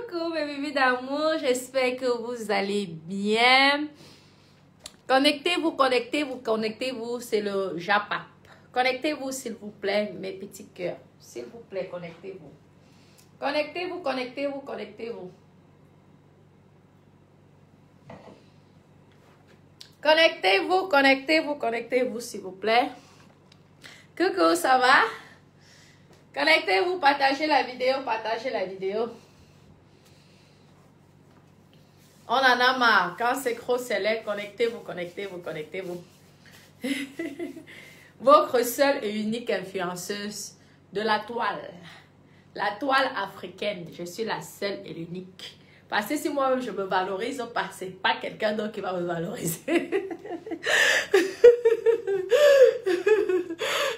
Coucou mes bébés d'amour, j'espère que vous allez bien. Connectez-vous, connectez-vous, connectez-vous, c'est le Japap. Connectez-vous s'il vous plaît, mes petits cœurs. S'il vous plaît, connectez-vous. Connectez-vous, connectez-vous, connectez-vous. Connectez-vous, connectez-vous, connectez-vous s'il vous plaît. Coucou, ça va? Connectez-vous, partagez la vidéo, partagez la vidéo. On en a marre. Quand c'est gros, c'est laid. Connectez-vous, connectez-vous, connectez-vous. Votre seule et unique influenceuse de la toile. La toile africaine. Je suis la seule et l'unique. Parce que si moi-même je me valorise, c'est pas quelqu'un d'autre qui va me valoriser.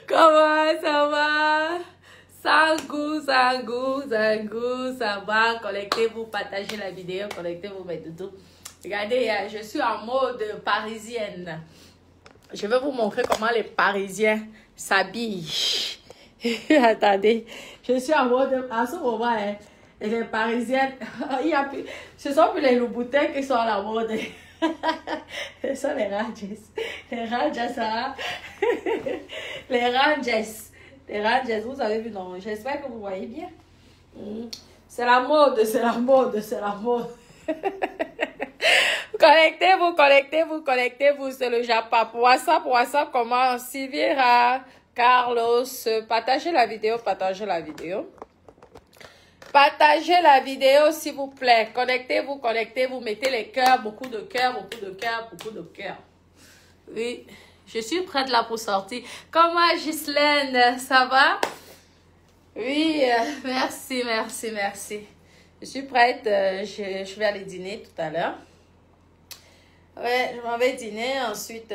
Comment ça va? Sangou, sangou, sangou, ça va. Connectez-vous, partagez la vidéo, connectez-vous, mes doudous. Regardez, je suis en mode parisienne. Je vais vous montrer comment les Parisiens s'habillent. Attendez, je suis en mode, à ce moment, et les Parisiennes, ce sont plus les loups-boutins qui sont à la mode. Ce sont les Ranges. Les Ranges, ça. Les Ranges. Les Ranges, vous avez vu, non? J'espère que vous voyez bien. C'est la mode, c'est la mode, c'est la mode. Connectez-vous, connectez-vous, connectez-vous. C'est le Japap. WhatsApp, WhatsApp, comment? Sylvira, Carlos, partagez la vidéo, partagez la vidéo. Partagez la vidéo, s'il vous plaît. Connectez-vous, connectez-vous. Mettez les cœurs, beaucoup de cœurs, beaucoup de cœurs, beaucoup de cœurs. Oui, je suis prête là pour sortir. Comment, Ghislaine, ça va? Oui, merci, merci, merci. Je suis prête. Je vais aller dîner tout à l'heure. Ouais, je m'en vais dîner. Ensuite,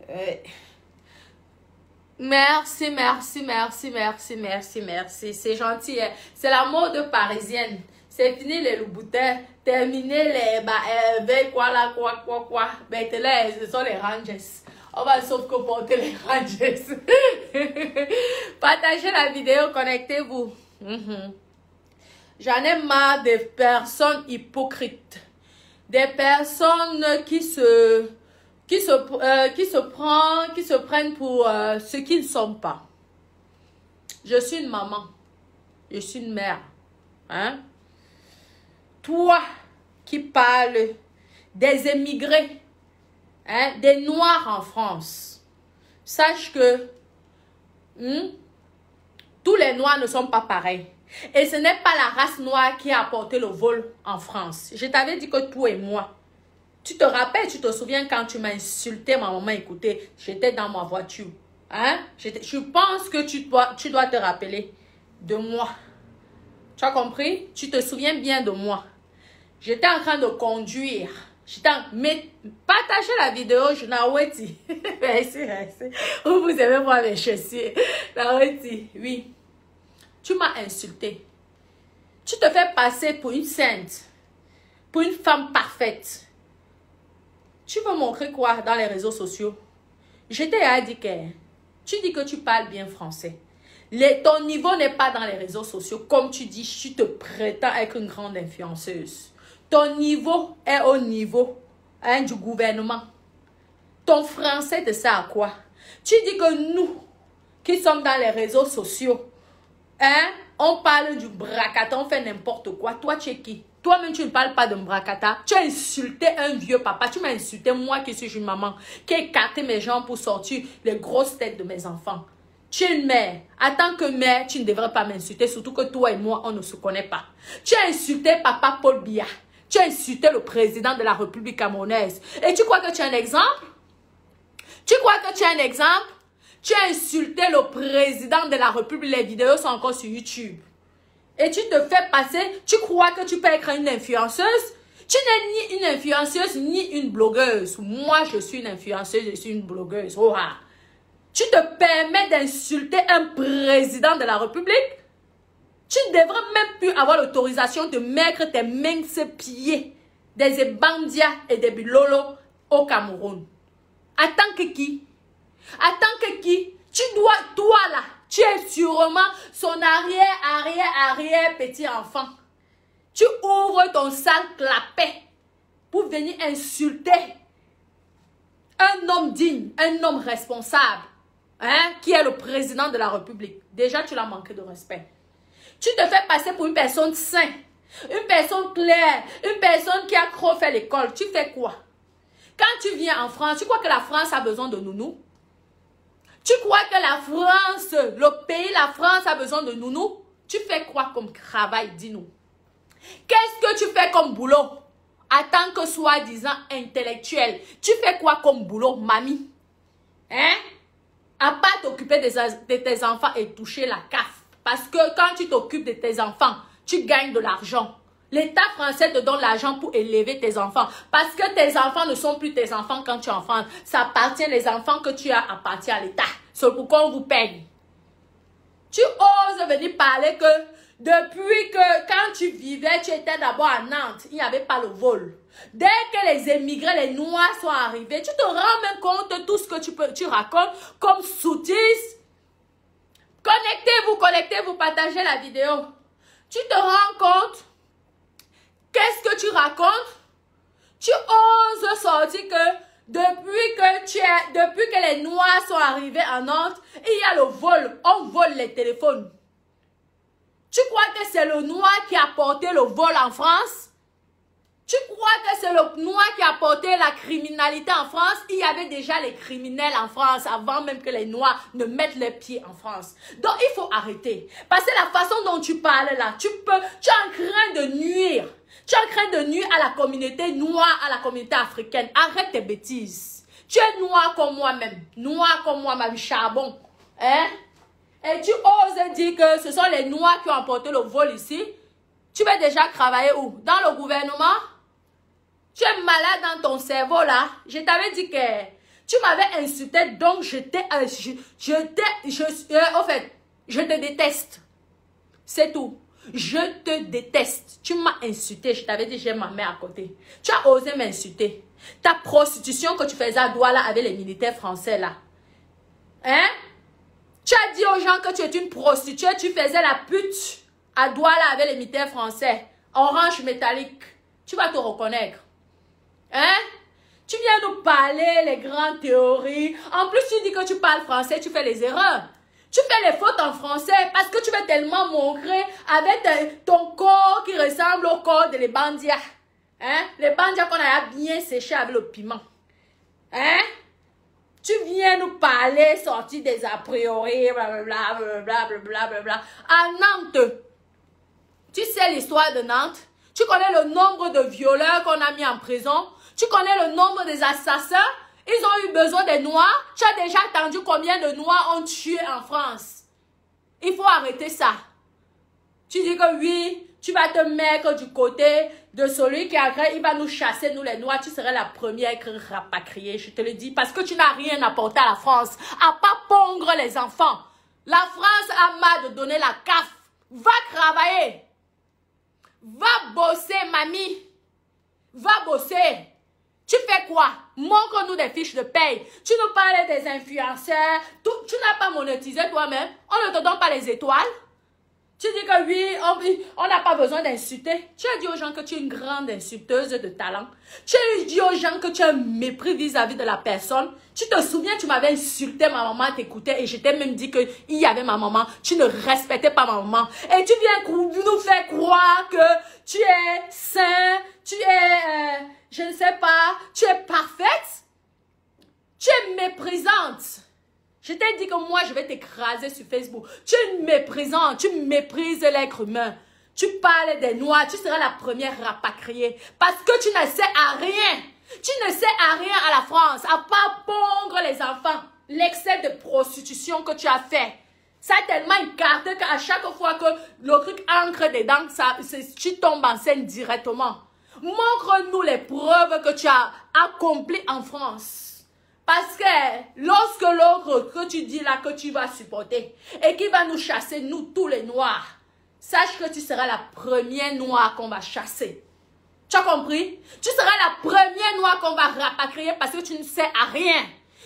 ouais. Merci, merci, merci, merci, merci, merci. C'est gentil. Hein? C'est la mode parisienne. C'est fini les loups-boutins. Terminé les quoi là, quoi. Maintenant, ce sont les Ranges. On va sauf que porter les Ranges. Partagez la vidéo, connectez-vous. J'en ai marre des personnes hypocrites. Des personnes qui se prennent pour ce qu'ils ne sont pas. Je suis une maman. Je suis une mère. Hein? Toi qui parles des émigrés, hein, des Noirs en France, sache que tous les Noirs ne sont pas pareils. Et ce n'est pas la race noire qui a apporté le vol en France. Je t'avais dit que toi et moi, tu te rappelles, tu te souviens quand tu m'as insulté, ma maman, écoutez, j'étais dans ma voiture. Hein? Je pense que tu dois te rappeler de moi. Tu as compris? Tu te souviens bien de moi. J'étais en train de conduire. Mais partagez la vidéo, je n'ai dit. Merci, merci. Vous aimez moi mes chaussures. Oui. Tu m'as insulté. Tu te fais passer pour une sainte. Pour une femme parfaite. Tu veux montrer quoi dans les réseaux sociaux? Je t'ai dit que tu dis que tu parles bien français. Ton niveau n'est pas dans les réseaux sociaux. Comme tu dis, tu te prétends être une grande influenceuse. Ton niveau est au niveau du gouvernement. Ton français te sert à quoi? Tu dis que nous, qui sommes dans les réseaux sociaux, on parle du bracata, on fait n'importe quoi. Toi, tu es qui? Toi-même, tu ne parles pas de bracata. Tu as insulté un vieux papa. Tu m'as insulté, moi qui suis une maman, qui ai écarté mes jambes pour sortir les grosses têtes de mes enfants. Tu es une mère. En tant que mère, tu ne devrais pas m'insulter, surtout que toi et moi, on ne se connaît pas. Tu as insulté papa Paul Biya. Tu as insulté le président de la République camerounaise. Et tu crois que tu as un exemple? Tu crois que tu as un exemple? Tu as insulté le président de la République. Les vidéos sont encore sur YouTube. Et tu te fais passer, tu crois que tu peux être une influenceuse? Tu n'es ni une influenceuse, ni une blogueuse. Moi, je suis une influenceuse, je suis une blogueuse. Oh, ah. Tu te permets d'insulter un président de la République? Tu ne devrais même plus avoir l'autorisation de mettre tes minces pieds des bandias et des bilolos au Cameroun. En tant que qui? En tant que qui? Tu dois, toi là, tu es sûrement son arrière petit enfant. Tu ouvres ton sale clapet pour venir insulter un homme digne, un homme responsable, hein, qui est le président de la République. Déjà, tu l'as manqué de respect. Tu te fais passer pour une personne saine, une personne claire, une personne qui a trop fait l'école. Tu fais quoi? Quand tu viens en France, tu crois que la France a besoin de nounous? Tu crois que la France, le pays, la France a besoin de nounous? Tu fais quoi comme travail, dis-nous? Qu'est-ce que tu fais comme boulot en tant que soi-disant intellectuel? Tu fais quoi comme boulot, mamie? Hein? À part t'occuper de tes enfants et toucher la CAF. Parce que quand tu t'occupes de tes enfants, tu gagnes de l'argent. L'État français te donne l'argent pour élever tes enfants. Parce que tes enfants ne sont plus tes enfants quand tu es en France. Ça appartient, les enfants que tu as appartient à l'État. C'est pourquoi on vous paye. Tu oses venir parler que depuis que quand tu vivais, tu étais d'abord à Nantes, il n'y avait pas le vol. Dès que les émigrés, les Noirs sont arrivés, tu te rends même compte de tout ce que tu racontes comme sottise. Connectez-vous, partagez la vidéo. Tu te rends compte? Qu'est-ce que tu racontes? Tu oses sortir que depuis que les Noirs sont arrivés en Nantes, il y a le vol. On vole les téléphones. Tu crois que c'est le Noir qui a porté le vol en France? Tu crois que c'est le Noir qui a porté la criminalité en France? Il y avait déjà les criminels en France avant même que les Noirs ne mettent les pieds en France. Donc, il faut arrêter. Parce que la façon dont tu parles là, tu es en train de nuire. Tu es en train de nuire à la communauté noire, à la communauté africaine. Arrête tes bêtises. Tu es noir comme moi-même. Noir comme moi, ma charbon. Hein? Et tu oses dire que ce sont les Noirs qui ont emporté le vol ici. Tu vas déjà travailler où? Dans le gouvernement? Tu es malade dans ton cerveau là. Je t'avais dit que tu m'avais insulté, donc je te déteste. C'est tout. Je te déteste. Tu m'as insulté. Je t'avais dit j'ai ma mère à côté. Tu as osé m'insulter. Ta prostitution que tu faisais à Douala avec les militaires français là. Hein? Tu as dit aux gens que tu es une prostituée. Tu faisais la pute à Douala avec les militaires français. Orange métallique. Tu vas te reconnaître. Hein? Tu viens nous parler les grandes théories. En plus, tu dis que tu parles français, tu fais les erreurs. Tu fais les fautes en français parce que tu veux tellement montrer avec ton corps qui ressemble au corps de les bandias. Hein? Les bandias qu'on a bien séché avec le piment. Hein? Tu viens nous parler, sortir des a priori, blablabla. À Nantes, tu sais l'histoire de Nantes? Tu connais le nombre de violeurs qu'on a mis en prison? Tu connais le nombre des assassins? Ils ont eu besoin des Noirs. Tu as déjà entendu combien de Noirs ont tué en France? Il faut arrêter ça. Tu dis que oui, tu vas te mettre du côté de celui qui a il va nous chasser, nous les Noirs. Tu serais la première rapatriée, je te le dis. Parce que tu n'as rien apporté à la France. À pas pondre les enfants. La France a marre de donner la CAF. Va travailler. Va bosser, mamie. Va bosser. Tu fais quoi? Montre-nous des fiches de paye. Tu nous parles des influenceurs. Tu n'as pas monétisé toi-même. On ne te donne pas les étoiles. Tu dis que oui, on n'a pas besoin d'insulter. Tu as dit aux gens que tu es une grande insulteuse de talent. Tu as dit aux gens que tu as un mépris vis-à-vis de la personne. Tu te souviens, tu m'avais insulté, ma maman t'écoutait et je t'ai même dit qu'il y avait ma maman. Tu ne respectais pas ma maman. Et tu viens nous faire croire que tu es sain, tu es, je ne sais pas, tu es parfaite. Tu es méprisante. Je t'ai dit que moi, je vais t'écraser sur Facebook. Tu es méprisante, tu méprises l'être humain. Tu parles des Noirs, tu seras la première rapatriée. Parce que tu ne sais à rien. Tu ne sais à rien à la France, à part pondre les enfants. L'excès de prostitution que tu as fait. Ça a tellement écarté qu'à chaque fois que le truc entre dedans, tu tombes enceinte directement. Montre-nous les preuves que tu as accomplies en France. Parce que lorsque l'autre que tu dis là que tu vas supporter et qui va nous chasser, nous tous les Noirs, sache que tu seras la première Noire qu'on va chasser. Tu as compris? Tu seras la première Noire qu'on va rapatrier parce que tu ne sais à rien.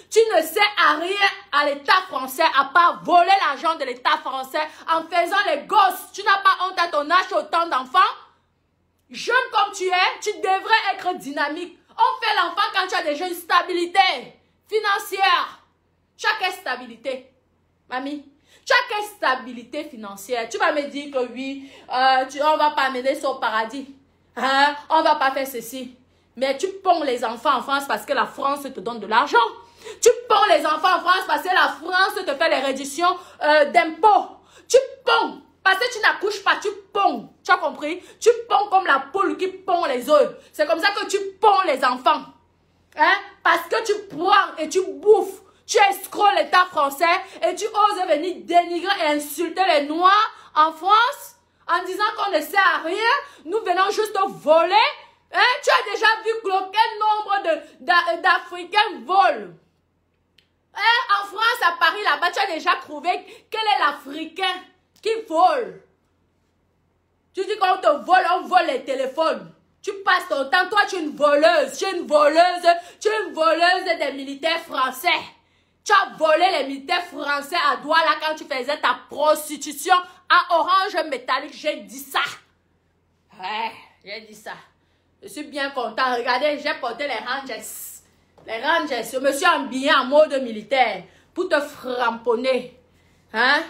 Tu ne sais à rien à l'État français à part voler l'argent de l'État français en faisant les gosses. Tu n'as pas honte à ton âge autant d'enfants? Jeune comme tu es, tu devrais être dynamique. On fait l'enfant quand tu as déjà une stabilité financière. Tu as quelle stabilité, mamie? Tu as quelle stabilité financière? Tu vas me dire que oui, on va pas amener ça au paradis. Hein? On va pas faire ceci. Mais tu ponds les enfants en France parce que la France te donne de l'argent. Tu ponds les enfants en France parce que la France te fait les réductions d'impôts. Tu ponds parce que tu n'accouches pas, tu ponds. Tu as compris? Tu ponds comme la poule qui pond les œufs. C'est comme ça que tu ponds les enfants. Hein? Parce que tu prends et tu bouffes. Tu escroques l'État français et tu oses venir dénigrer et insulter les Noirs en France en disant qu'on ne sert à rien. Nous venons juste voler. Hein? Tu as déjà vu quel nombre d'Africains volent. Hein? En France, à Paris, là-bas, tu as déjà trouvé quel est l'Africain qui vole. Tu dis qu'on te vole, on vole les téléphones. Tu passes ton temps, toi tu es une voleuse. Tu es une voleuse des militaires français. Tu as volé les militaires français à Douala quand tu faisais ta prostitution à Orange Métallique. J'ai dit ça. Ouais, j'ai dit ça. Je suis bien content. Regardez, j'ai porté les Rangers. Les Rangers, je me suis habillé en mode militaire pour te framponner. Hein?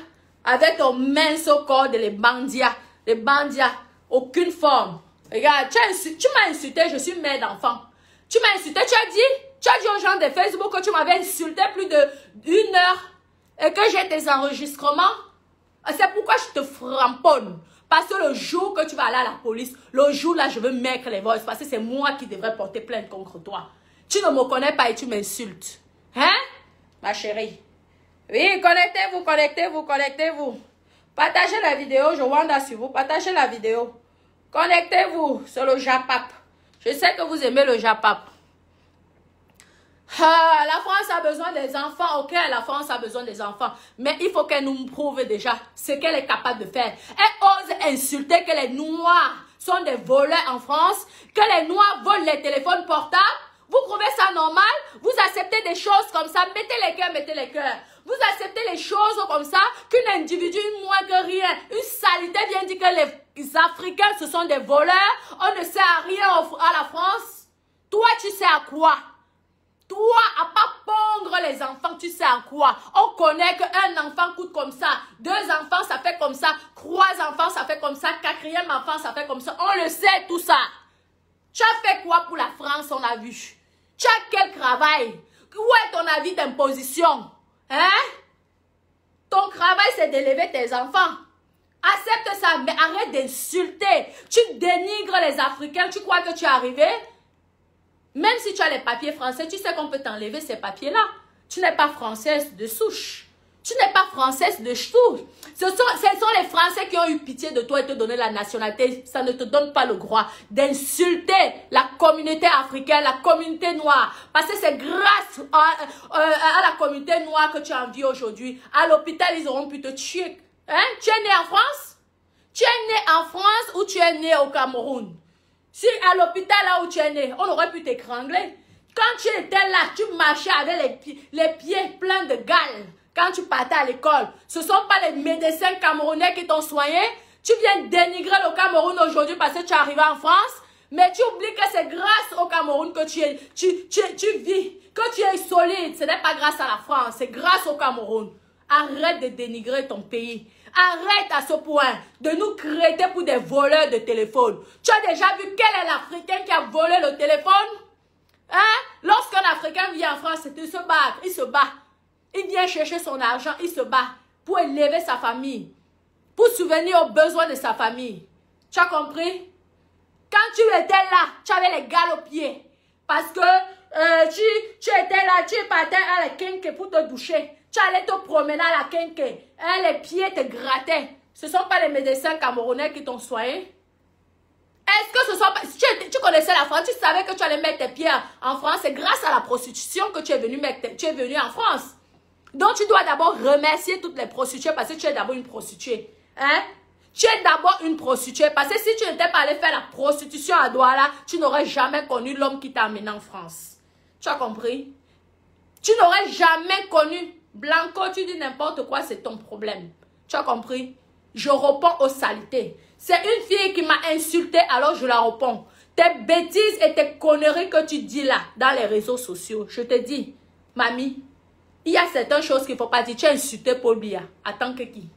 Avec ton mince corps de les bandias. Les bandias, aucune forme. Regarde, tu m'as insulté, je suis mère d'enfant. Tu m'as insulté, tu as dit aux gens de Facebook que tu m'avais insulté plus d'1 heure et que j'ai tes enregistrements. C'est pourquoi je te framponne. Parce que le jour que tu vas aller à la police, le jour là, je veux mettre les voix parce que c'est moi qui devrais porter plainte contre toi. Tu ne me connais pas et tu m'insultes. Hein, ma chérie? Oui, connectez-vous, connectez-vous, connectez-vous. Partagez la vidéo, je wanda sur vous. Partagez la vidéo. Connectez-vous sur le Japap. Je sais que vous aimez le Japap. Ah, la France a besoin des enfants. Ok, la France a besoin des enfants. Mais il faut qu'elle nous prouve déjà ce qu'elle est capable de faire. Elle ose insulter que les Noirs sont des voleurs en France, que les Noirs volent les téléphones portables. Vous trouvez ça normal? Vous acceptez des choses comme ça? Mettez les cœurs, mettez les cœurs. Vous acceptez les choses comme ça? Qu'un individu, moins que rien, une saleté vient dire que les Africains, ce sont des voleurs. On ne sert à rien à la France. Toi, tu sais à quoi? Toi, à pas pondre les enfants, tu sais à quoi? On connaît qu'un enfant coûte comme ça. 2 enfants, ça fait comme ça. 3 enfants, ça fait comme ça. 4e enfant, ça fait comme ça. On le sait, tout ça. Tu as fait quoi pour la France, on a vu? Tu as quel travail? Où est ton avis d'imposition? Hein? Ton travail, c'est d'élever tes enfants. Accepte ça, mais arrête d'insulter. Tu dénigres les Africains. Tu crois que tu es arrivé? Même si tu as les papiers français, tu sais qu'on peut t'enlever ces papiers-là. Tu n'es pas française de souche. Tu n'es pas française de souche. Ce sont les Français qui ont eu pitié de toi et te donné la nationalité. Ça ne te donne pas le droit d'insulter la communauté africaine, la communauté noire. Parce que c'est grâce à la communauté noire que tu en vis aujourd'hui. À l'hôpital, ils auront pu te tuer. Hein? Tu es né en France? Tu es né en France ou tu es né au Cameroun? Si à l'hôpital là où tu es né, on aurait pu t'étrangler. Quand tu étais là, tu marchais avec les pieds pleins de gales. Quand tu partais à l'école, ce ne sont pas les médecins camerounais qui t'ont soigné. Tu viens dénigrer le Cameroun aujourd'hui parce que tu es arrivé en France. Mais tu oublies que c'est grâce au Cameroun que tu vis, que tu es solide. Ce n'est pas grâce à la France, c'est grâce au Cameroun. Arrête de dénigrer ton pays. Arrête à ce point de nous traiter pour des voleurs de téléphone. Tu as déjà vu quel est l'Africain qui a volé le téléphone? Hein? Lorsqu'un Africain vient en France, il se bat. Il se bat. Il vient chercher son argent, il se bat pour élever sa famille, pour subvenir aux besoins de sa famille. Tu as compris? Quand tu étais là, tu avais les gales aux pieds. Parce que tu étais là, tu partais à la Kenke pour te doucher. Tu allais te promener à la Kenke. Hein, les pieds te grattaient. Ce ne sont pas les médecins camerounais qui t'ont soigné. Est-ce que ce sont pas... Si tu connaissais la France, tu savais que tu allais mettre tes pieds en France. C'est grâce à la prostitution que tu es venu en France. Donc, tu dois d'abord remercier toutes les prostituées parce que tu es d'abord une prostituée. Hein? Tu es d'abord une prostituée parce que si tu n'étais pas allé faire la prostitution à Douala, tu n'aurais jamais connu l'homme qui t'a amené en France. Tu as compris? Tu n'aurais jamais connu Blanco, tu dis n'importe quoi, c'est ton problème. Tu as compris? Je réponds aux saletés. C'est une fille qui m'a insulté, alors je la réponds. Tes bêtises et tes conneries que tu dis là, dans les réseaux sociaux, je te dis, mamie, il y a certaines choses qu'il ne faut pas dire. Tu as insulté Paul Biya. Attends que qui?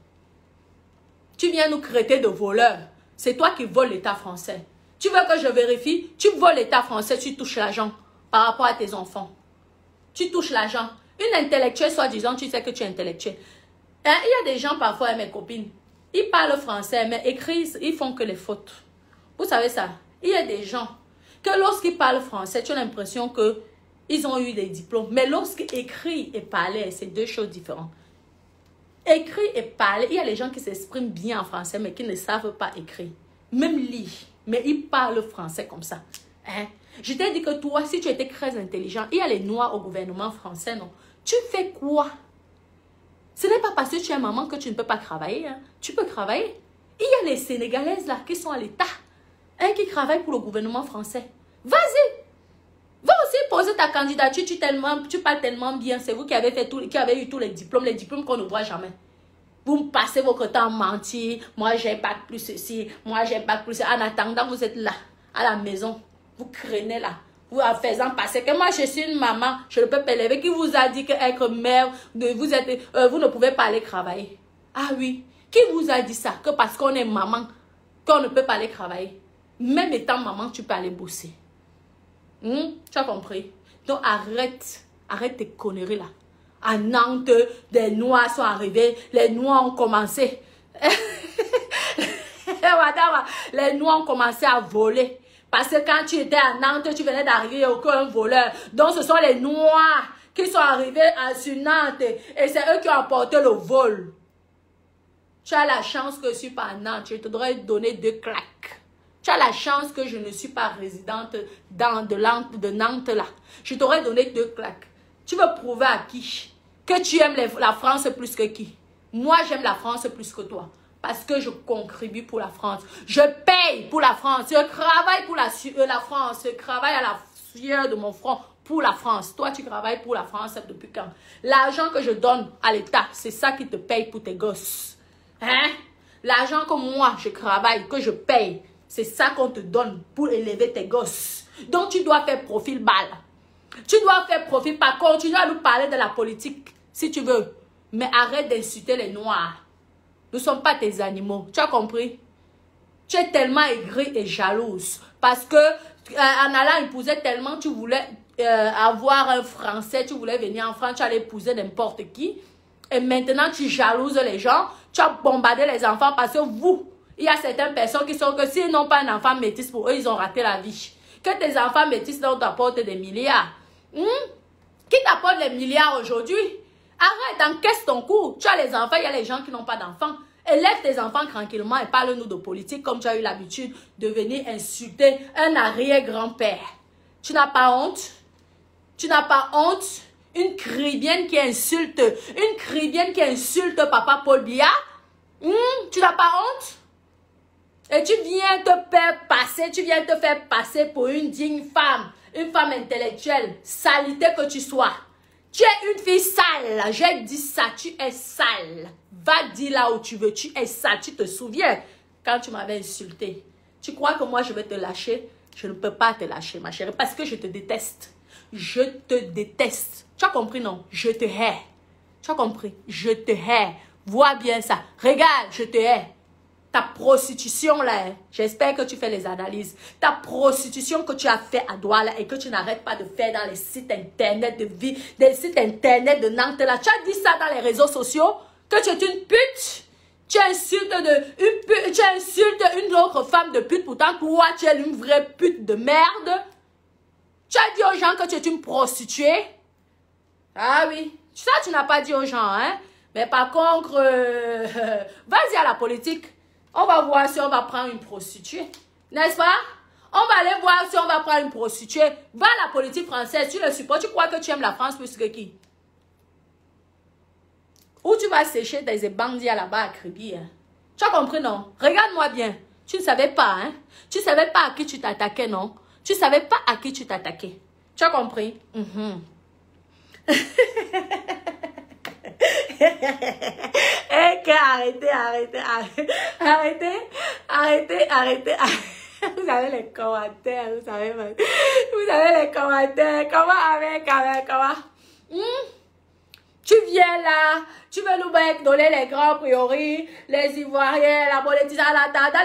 Tu viens nous traiter de voleurs. C'est toi qui voles l'État français. Tu veux que je vérifie? Tu voles l'État français, tu touches l'argent par rapport à tes enfants. Tu touches l'argent. Une intellectuelle, soi-disant, tu sais que tu es intellectuelle. Il y a des gens parfois, mes copines, ils parlent français, mais écrivent, ils font que les fautes. Vous savez ça? Il y a des gens que lorsqu'ils parlent français, tu as l'impression qu'ils ont eu des diplômes. Mais lorsqu'ils écrivent et parlent, c'est deux choses différentes. Écrire et parler, il y a les gens qui s'expriment bien en français, mais qui ne savent pas écrire. Même lire, mais ils parlent français comme ça. Hein? Je t'ai dit que toi, si tu étais très intelligent, il y a les noirs au gouvernement français, non? Tu fais quoi? Ce n'est pas parce que tu es maman que tu ne peux pas travailler. Hein? Tu peux travailler. Il y a les Sénégalaises là qui sont à l'État, hein, qui travaillent pour le gouvernement français. Vas-y. Va aussi poser ta candidature. Tu parles tellement bien. C'est vous qui avez eu tous les diplômes qu'on ne voit jamais. Vous me passez votre temps à mentir. Moi, j'ai bac plus ceci. Moi, j'ai bac plus ceci. En attendant, vous êtes là, à la maison. Vous craignez là. Vous en faisant passer que moi, je suis une maman. Je ne peux pas élever. Qui vous a dit qu'être mère, vous ne pouvez pas aller travailler? Ah oui. Qui vous a dit ça? Que parce qu'on est maman, qu'on ne peut pas aller travailler? Même étant maman, tu peux aller bosser. Tu as compris? Donc arrête tes conneries là. À Nantes, des Noirs sont arrivés, les Noirs ont commencé. Les Noirs ont commencé à voler. Parce que quand tu étais à Nantes, tu venais d'arriver, il n'y a aucun voleur. Donc ce sont les Noirs qui sont arrivés sur Nantes et c'est eux qui ont apporté le vol. Tu as la chance que je ne suis pas à Nantes, je te devrais donner 2 claques. Tu as la chance que je ne suis pas résidente de Nantes là. Je t'aurais donné 2 claques. Tu veux prouver à qui? Que tu aimes la France plus que qui? Moi, j'aime la France plus que toi. Parce que je contribue pour la France. Je paye pour la France. Je travaille pour la France. Je travaille à la sueur de mon front pour la France. Toi, tu travailles pour la France depuis quand? L'argent que je donne à l'État, c'est ça qui te paye pour tes gosses. Hein? L'argent que moi, je travaille, que je paye, c'est ça qu'on te donne pour élever tes gosses. Donc, tu dois faire profil balle. Tu dois faire profil, pas continuer à nous parler de la politique, si tu veux. Mais arrête d'insulter les Noirs. Nous ne sommes pas tes animaux. Tu as compris? Tu es tellement aigrie et jalouse. Parce que en allant épouser tellement, tu voulais avoir un Français, tu voulais venir en France, tu allais épouser n'importe qui. Et maintenant, tu jalouses les gens. Tu as bombardé les enfants parce que vous, il y a certaines personnes qui sont que s'ils n'ont pas un enfant métis pour eux, ils ont raté la vie. Que tes enfants métis t'apportent des milliards. Qui t'apporte les milliards aujourd'hui? Arrête, encaisse ton coup. Tu as les enfants, il y a les gens qui n'ont pas d'enfants. Élève tes enfants tranquillement et parle-nous de politique comme tu as eu l'habitude de venir insulter un arrière-grand-père. Tu n'as pas honte? Tu n'as pas honte? Une cribienne qui insulte papa Paul Biya? Tu n'as pas honte? Et tu viens te faire passer pour une digne femme, une femme intellectuelle, salité que tu sois. Tu es une fille sale, j'ai dit ça, tu es sale. Va dire là où tu veux, tu es sale. Tu te souviens quand tu m'avais insulté? Tu crois que moi je vais te lâcher? Je ne peux pas te lâcher, ma chérie, parce que je te déteste. Je te déteste. Tu as compris, non? Je te hais. Tu as compris? Je te hais. Vois bien ça. Regarde, je te hais. Ta prostitution là, j'espère que tu fais les analyses. Ta prostitution que tu as fait à Douala et que tu n'arrêtes pas de faire dans les sites internet des sites internet de Nantes là. Tu as dit ça dans les réseaux sociaux que tu es une pute. Tu insultes une autre femme de pute, pourtant toi tu es une vraie pute de merde. Tu as dit aux gens que tu es une prostituée. Ah oui, ça tu n'as pas dit aux gens, hein. Mais par contre, vas-y à la politique. On va voir si on va prendre une prostituée. N'est-ce pas? On va aller voir si on va prendre une prostituée. Va à la politique française. Tu le supportes. Tu crois que tu aimes la France plus que qui? Ou tu vas sécher des bandits là-bas à Kribi. Hein? Tu as compris, non? Regarde-moi bien. Tu ne savais pas, hein? Tu ne savais pas à qui tu t'attaquais, non? Tu ne savais pas à qui tu t'attaquais. Tu as compris? Arrêtez. Vous avez les commentaires, vous savez les commentaires. Comment? Tu viens là, tu veux nous donner les grands prioris, les Ivoiriens, la monétisation,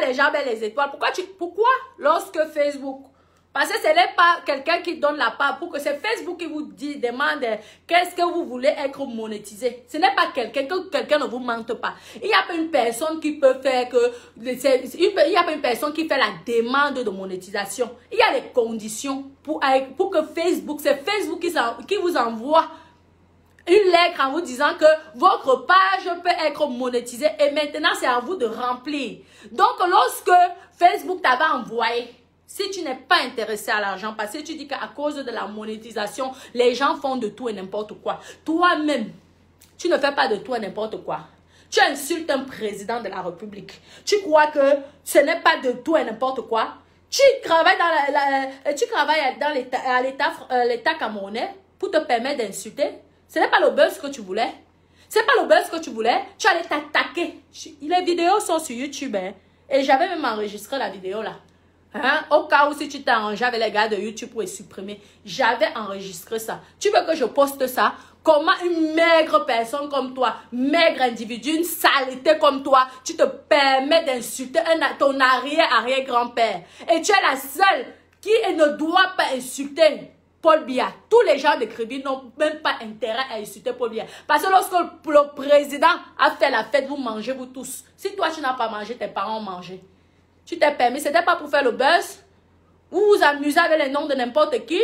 les jambes et les étoiles. Pourquoi lorsque Facebook, parce que ce n'est pas quelqu'un qui donne la part, pour que c'est Facebook qui vous demande qu'est-ce que vous voulez être monétisé. Ce n'est pas quelqu'un, que quelqu'un ne vous mente pas. Il n'y a pas une personne qui peut faire il n'y a pas une personne qui fait la demande de monétisation. Il y a les conditions pour que Facebook, c'est Facebook qui vous envoie une lettre en vous disant que votre page peut être monétisée et maintenant c'est à vous de remplir. Donc lorsque Facebook t'avait envoyé, si tu n'es pas intéressé à l'argent, parce que tu dis qu'à cause de la monétisation, les gens font de tout et n'importe quoi. Toi-même, tu ne fais pas de tout et n'importe quoi. Tu insultes un président de la République. Tu crois que ce n'est pas de tout et n'importe quoi. Tu travailles dans l'État camerounais pour te permettre d'insulter. Ce n'est pas le buzz que tu voulais. C'est pas le buzz que tu voulais. Tu allais t'attaquer. Les vidéos sont sur YouTube. Hein, et j'avais même enregistré la vidéo là. Hein? Au cas où si tu t'es arrangé avec les gars de YouTube pour les supprimer, j'avais enregistré ça. Tu veux que je poste ça? Comment une maigre personne comme toi, maigre individu, une saleté comme toi, tu te permets d'insulter ton arrière-grand-père? Et tu es la seule qui ne doit pas insulter Paul Biya. Tous les gens de Crédit n'ont même pas intérêt à insulter Paul Biya. Parce que lorsque le président a fait la fête, vous mangez vous tous. Si toi tu n'as pas mangé, tes parents ont mangé. Tu t'es permis, ce n'était pas pour faire le buzz. Vous vous amusez avec les noms de n'importe qui.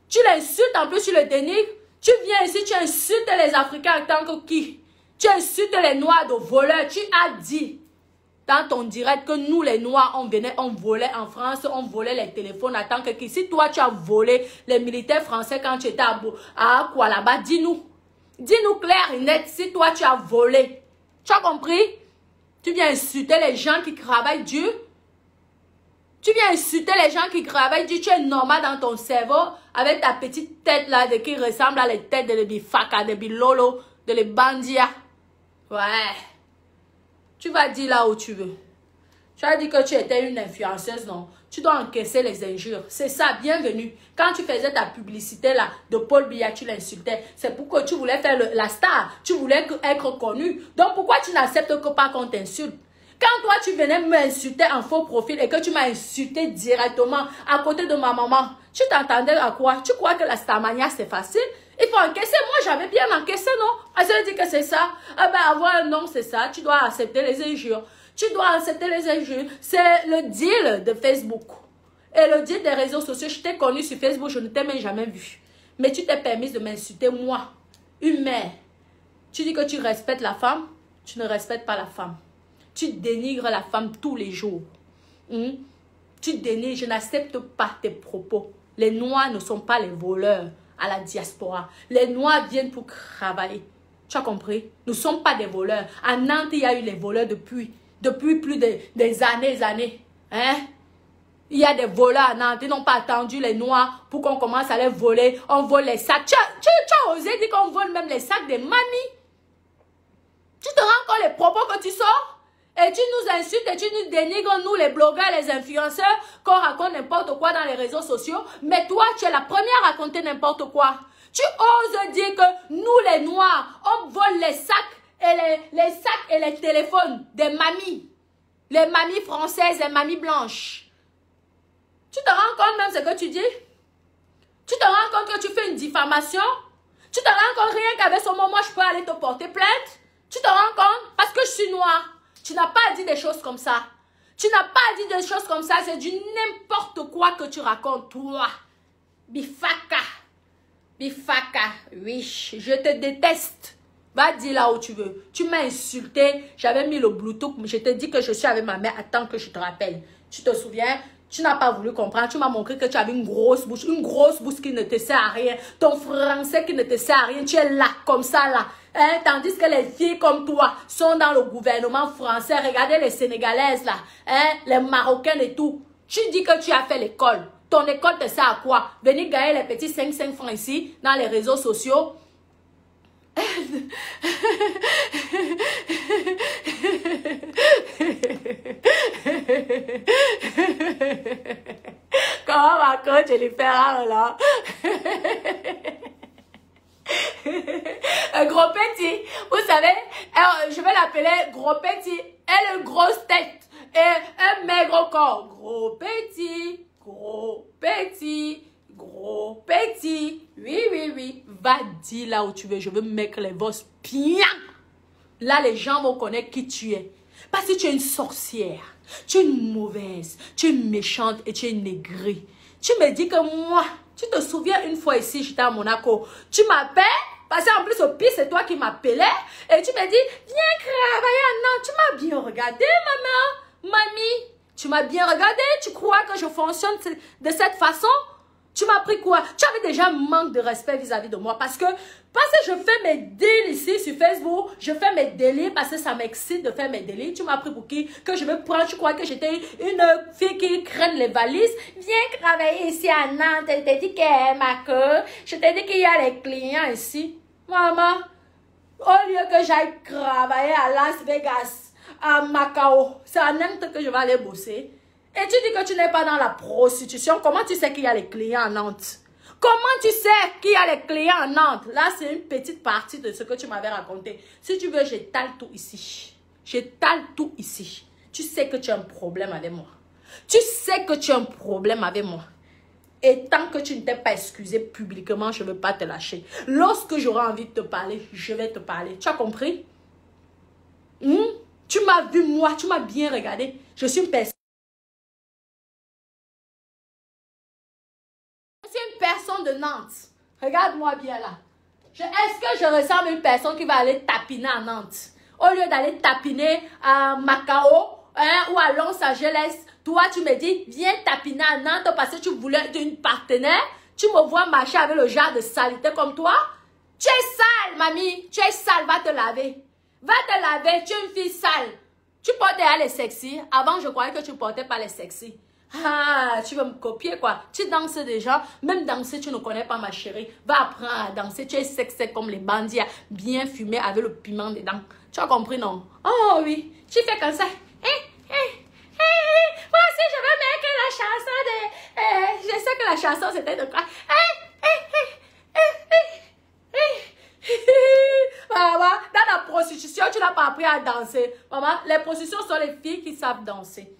Tu l'insultes, en plus tu le dénigres. Tu viens ici, tu insultes les Africains en tant que qui? Tu insultes les Noirs de voleurs. Tu as dit dans ton direct que nous les Noirs, on volait en France, on volait les téléphones en tant que qui? Si toi tu as volé les militaires français quand tu étais à quoi là-bas, dis-nous. Dis-nous clair et net si toi tu as volé. Tu as compris? Tu viens insulter les gens qui travaillent dur. Tu viens insulter les gens qui travaillent, tu es normal dans ton cerveau avec ta petite tête là qui ressemble à les têtes de Bifaka, de Bilolo, de les Bandia. Ouais. Tu vas dire là où tu veux. Tu as dit que tu étais une influenceuse, non? Tu dois encaisser les injures. C'est ça, bienvenue. Quand tu faisais ta publicité là de Paul Biya, tu l'insultais. C'est pour que tu voulais faire la star. Tu voulais être connu. Donc pourquoi tu n'acceptes que pas qu'on t'insulte? Quand toi, tu venais m'insulter en faux profil et que tu m'as insulté directement à côté de ma maman, tu t'entendais à quoi? Tu crois que la starmania, c'est facile? Il faut encaisser. Moi, j'avais bien encaissé, non? Elle se dit que c'est ça. Ah ben, avoir un nom, c'est ça. Tu dois accepter les injures. Tu dois accepter les injures. C'est le deal de Facebook. Et le deal des réseaux sociaux. Je t'ai connu sur Facebook, je ne t'ai même jamais vu. Mais tu t'es permis de m'insulter, moi, une mère. Tu dis que tu respectes la femme, tu ne respectes pas la femme. Tu dénigres la femme tous les jours. Tu dénigres, je n'accepte pas tes propos. Les Noirs ne sont pas les voleurs à la diaspora. Les Noirs viennent pour travailler. Tu as compris? Nous ne sommes pas des voleurs. À Nantes, il y a eu les voleurs depuis plus des années. Hein? Il y a des voleurs à Nantes. Ils n'ont pas attendu les Noirs pour qu'on commence à les voler. On vole les sacs. Tu as osé dire qu'on vole même les sacs des mamies. Tu te rends compte les propos que tu sors? Et tu nous insultes et tu nous dénigres, nous les blogueurs, les influenceurs, qu'on raconte n'importe quoi dans les réseaux sociaux. Mais toi, tu es la première à raconter n'importe quoi. Tu oses dire que nous les Noirs, on vole les sacs et les téléphones des mamies. Les mamies françaises, les mamies blanches. Tu te rends compte même ce que tu dis? Tu te rends compte que tu fais une diffamation? Tu te rends compte rien qu'avec ce moment, je peux aller te porter plainte? Tu te rends compte? Parce que je suis noire. Tu n'as pas dit des choses comme ça. Tu n'as pas dit des choses comme ça. C'est du n'importe quoi que tu racontes, toi. Bifaka. Bifaka. Oui, je te déteste. Va dire là où tu veux. Tu m'as insulté. J'avais mis le Bluetooth. Je te dis que je suis avec ma mère. Attends que je te rappelle. Tu te souviens? Tu n'as pas voulu comprendre. Tu m'as montré que tu avais une grosse bouche. Une grosse bouche qui ne te sert à rien. Ton français qui ne te sert à rien. Tu es là, comme ça, là. Hein? Tandis que les filles comme toi sont dans le gouvernement français. Regardez les Sénégalaises, là. Hein? Les Marocaines et tout. Tu dis que tu as fait l'école. Ton école te sert à quoi? Venir gagner les petits 5 francs ici, dans les réseaux sociaux. Comment ma coach Jennifer là? Un gros petit, vous savez, je vais l'appeler gros petit. Elle a une grosse tête et un maigre corps. Gros petit, gros petit, gros petit. Oui, oui, oui. Va dire là où tu veux. Je veux mettre les vosses bien. Là, les gens vont connaître qui tu es. Parce que tu es une sorcière. Tu es une mauvaise. Tu es méchante et tu es une aigrie. Tu me dis que moi, tu te souviens une fois ici, j'étais à Monaco. Tu m'appelles. Parce qu'en plus, au pire, c'est toi qui m'appelais. Et tu me dis, viens travailler. Non, tu m'as bien regardé, maman. Mamie, tu m'as bien regardé. Tu crois que je fonctionne de cette façon? Tu m'as pris quoi? Tu avais déjà un manque de respect vis-à-vis de moi. Parce que je fais mes deals ici sur Facebook. Je fais mes délires parce que ça m'excite de faire mes délires. Tu m'as pris pour qui? Que je veux prendre. Tu crois que j'étais une fille qui craigne les valises? Viens travailler ici à Nantes. Je t'ai dit que ma queue. Je t'ai dit qu'il y a les clients ici. Maman, au lieu que j'aille travailler à Las Vegas, à Macao, c'est à Nantes que je vais aller bosser. Et tu dis que tu n'es pas dans la prostitution. Comment tu sais qu'il y a les clients à Nantes? Comment tu sais qu'il y a les clients à Nantes? Là, c'est une petite partie de ce que tu m'avais raconté. Si tu veux, j'étale tout ici. J'étale tout ici. Tu sais que tu as un problème avec moi. Tu sais que tu as un problème avec moi. Et tant que tu ne t'es pas excusé publiquement, je ne veux pas te lâcher. Lorsque j'aurai envie de te parler, je vais te parler. Tu as compris? Tu m'as vu, moi, tu m'as bien regardé. Je suis une personne. Une personne de Nantes. Regarde-moi bien là. Est-ce que je ressemble à une personne qui va aller tapiner à Nantes? Au lieu d'aller tapiner à Macao ou à Los Angeles, toi tu me dis, viens tapiner à Nantes parce que tu voulais une partenaire. Tu me vois marcher avec le genre de saleté comme toi. Tu es sale, mamie. Tu es sale, va te laver. Va te laver, tu es une fille sale. Tu portais les sexy. Avant, je croyais que tu portais pas les sexy. Ah, tu veux me copier quoi? Tu danses déjà. Même danser, tu ne connais pas ma chérie. Va apprendre à danser. Tu es sexy comme les bandits, bien fumé avec le piment dedans. Tu as compris, non? Oh oui, tu fais comme ça. Moi aussi, je veux mettre la chanson de... je sais que la chanson, c'était de quoi? Maman, dans la prostitution, tu n'as pas appris à danser. Maman, les prostitutions sont les filles qui savent danser.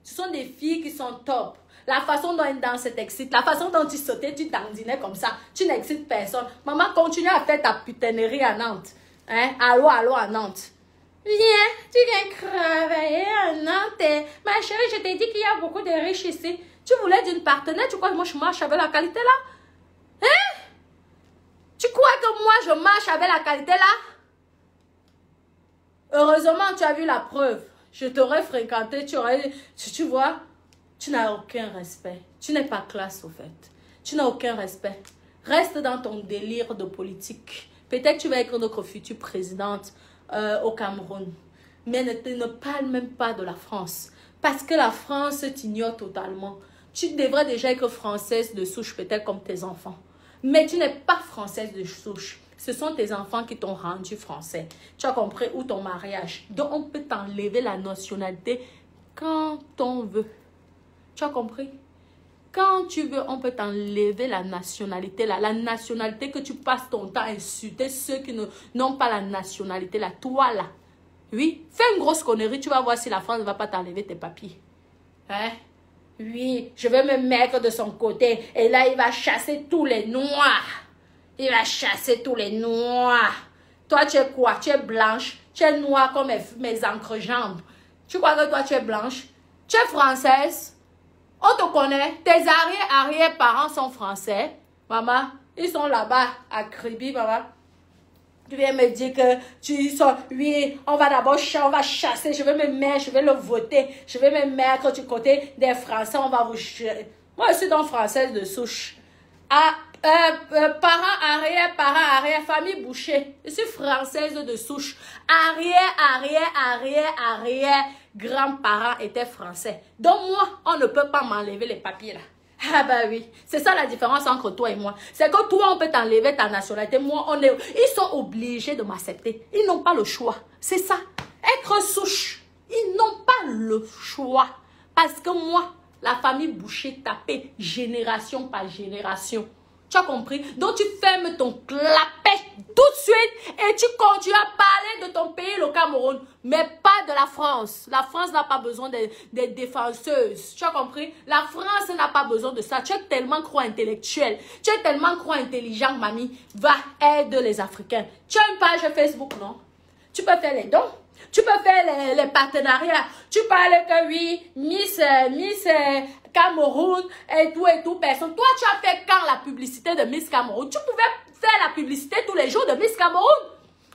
Ce sont des filles qui sont top. La façon dont elles dansent t'excite. La façon dont tu sautais, tu dandinais comme ça. Tu n'excites personne. Maman, continue à faire ta putainerie à Nantes. Hein? Allô, allô à Nantes. Viens, tu viens travailler à Nantes. Ma chérie, je t'ai dit qu'il y a beaucoup de riches ici. Tu voulais d'une partenaire, tu crois que moi je marche avec la qualité là? Hein? Tu crois que moi je marche avec la qualité là? Heureusement, tu as vu la preuve. Je t'aurais fréquenté, tu vois, tu n'as aucun respect. Tu n'es pas classe au fait. Tu n'as aucun respect. Reste dans ton délire de politique. Peut-être tu vas être notre future présidente au Cameroun. Mais ne parle même pas de la France. Parce que la France t'ignore totalement. Tu devrais déjà être française de souche, peut-être comme tes enfants. Mais tu n'es pas française de souche. Ce sont tes enfants qui t'ont rendu français. Tu as compris? Ou ton mariage. Donc, on peut t'enlever la nationalité quand on veut. Tu as compris? Quand tu veux, on peut t'enlever la nationalité. La nationalité que tu passes ton temps à insulter ceux qui n'ont pas la nationalité. Là, toi, là. Oui, fais une grosse connerie. Tu vas voir si la France ne va pas t'enlever tes papiers. Hein? Oui, je vais me mettre de son côté. Et là, il va chasser tous les noirs. Il va chasser tous les noirs. Toi, tu es quoi? Tu es blanche. Tu es noire comme mes encrejambes. Tu crois que toi, tu es blanche? Tu es française. On te connaît. Tes arrière-parents sont français. Maman, ils sont là-bas à Kribi, maman. Tu viens me dire que tu sors, oui, on va d'abord chasser, je vais me mettre, je vais le voter, je vais me mettre du côté des Français, on va vous chasser. Moi, je suis donc française de souche. Parents, arrière, famille Boucher. Je suis française de souche. Arrière, grands-parents étaient français. Donc moi, on ne peut pas m'enlever les papiers là. Ah bah oui, c'est ça la différence entre toi et moi. C'est que toi, on peut t'enlever ta nationalité. Moi, ils sont obligés de m'accepter. Ils n'ont pas le choix. C'est ça. Être souche. Ils n'ont pas le choix. Parce que moi, la famille Boucher tapait génération par génération. Tu as compris? Donc, tu fermes ton clapet tout de suite et tu continues à parler de ton pays, le Cameroun, mais pas de la France. La France n'a pas besoin des défenseuses. Tu as compris? La France n'a pas besoin de ça. Tu es tellement trop intellectuel. Tu es tellement trop intelligent, mamie. Va, aide les Africains. Tu as une page Facebook, non? Tu peux faire les dons. Tu peux faire les partenariats. Tu parles que oui, Miss Cameroun et tout, personne. Toi, tu as fait quand la publicité de Miss Cameroun? Tu pouvais faire la publicité tous les jours de Miss Cameroun.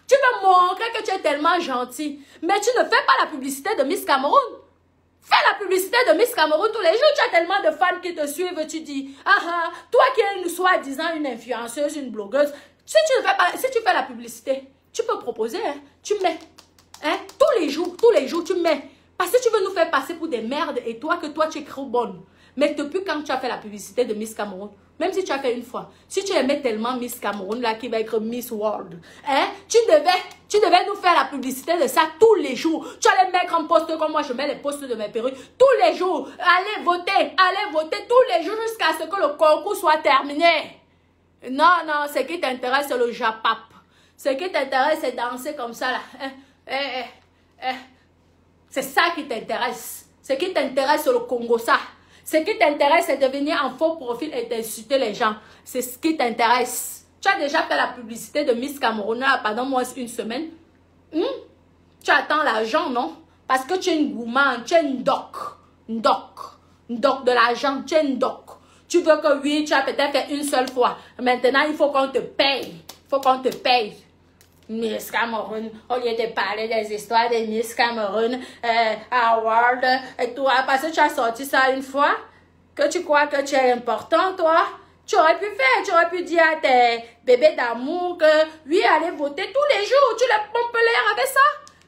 Tu veux montrer que tu es tellement gentil. Mais tu ne fais pas la publicité de Miss Cameroun. Fais la publicité de Miss Cameroun tous les jours. Tu as tellement de fans qui te suivent. Tu dis, ah, toi qui es soi-disant une influenceuse, une blogueuse. Si tu fais la publicité, tu peux proposer, hein, tu mets. Hein? Tous les jours, tu mets. Parce que tu veux nous faire passer pour des merdes et toi, tu es trop bonne. Mais depuis quand tu as fait la publicité de Miss Cameroun, même si tu as fait une fois, si tu aimais tellement Miss Cameroun, là, qui va être Miss World, hein? Tu devais nous faire la publicité de ça tous les jours. Tu allais mettre en poste comme moi, je mets les postes de mes perruques tous les jours. Allez voter tous les jours jusqu'à ce que le concours soit terminé. Non, ce qui t'intéresse, c'est le Japap. Ce qui t'intéresse, c'est danser comme ça, là. C'est ça qui t'intéresse. Ce qui t'intéresse, c'est le Congo, ça. Ce qui t'intéresse, c'est de venir en faux profil et d'insulter les gens. C'est ce qui t'intéresse. Tu as déjà fait la publicité de Miss Cameroun pendant moins une semaine. Tu attends l'argent, non? Parce que tu es une gourmande, tu es une doc. Une doc de l'argent, tu es une doc. Tu veux que oui, tu as peut-être fait une seule fois. Maintenant, il faut qu'on te paye. Miss Cameroun, au lieu de parler des histoires de Miss Cameroun, Award, et toi, parce que tu as sorti ça une fois, que tu crois que tu es important, toi, tu aurais pu dire à tes bébés d'amour que, oui, allez voter tous les jours, tu les pompes l'air avec ça.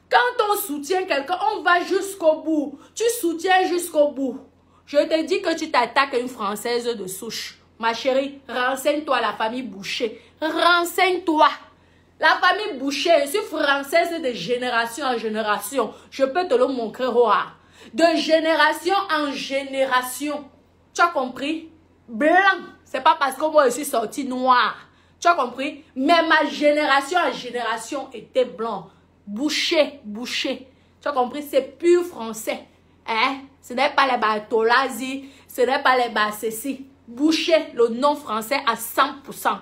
Quand on soutient quelqu'un, on va jusqu'au bout. Tu soutiens jusqu'au bout. Je te dis que tu t'attaques à une Française de souche. Ma chérie, renseigne-toi la famille Boucher. Renseigne-toi. La famille Boucher, je suis française de génération en génération. Je peux te le montrer, Roa. De génération en génération. Tu as compris? Blanc. C'est pas parce que moi je suis sortie noire. Tu as compris? Mais ma génération en génération était blanc. Boucher. Tu as compris? C'est pur français. Hein? Ce n'est pas les Bartolazzi. Ce n'est pas les Bassessi. Boucher, le nom français à 100%.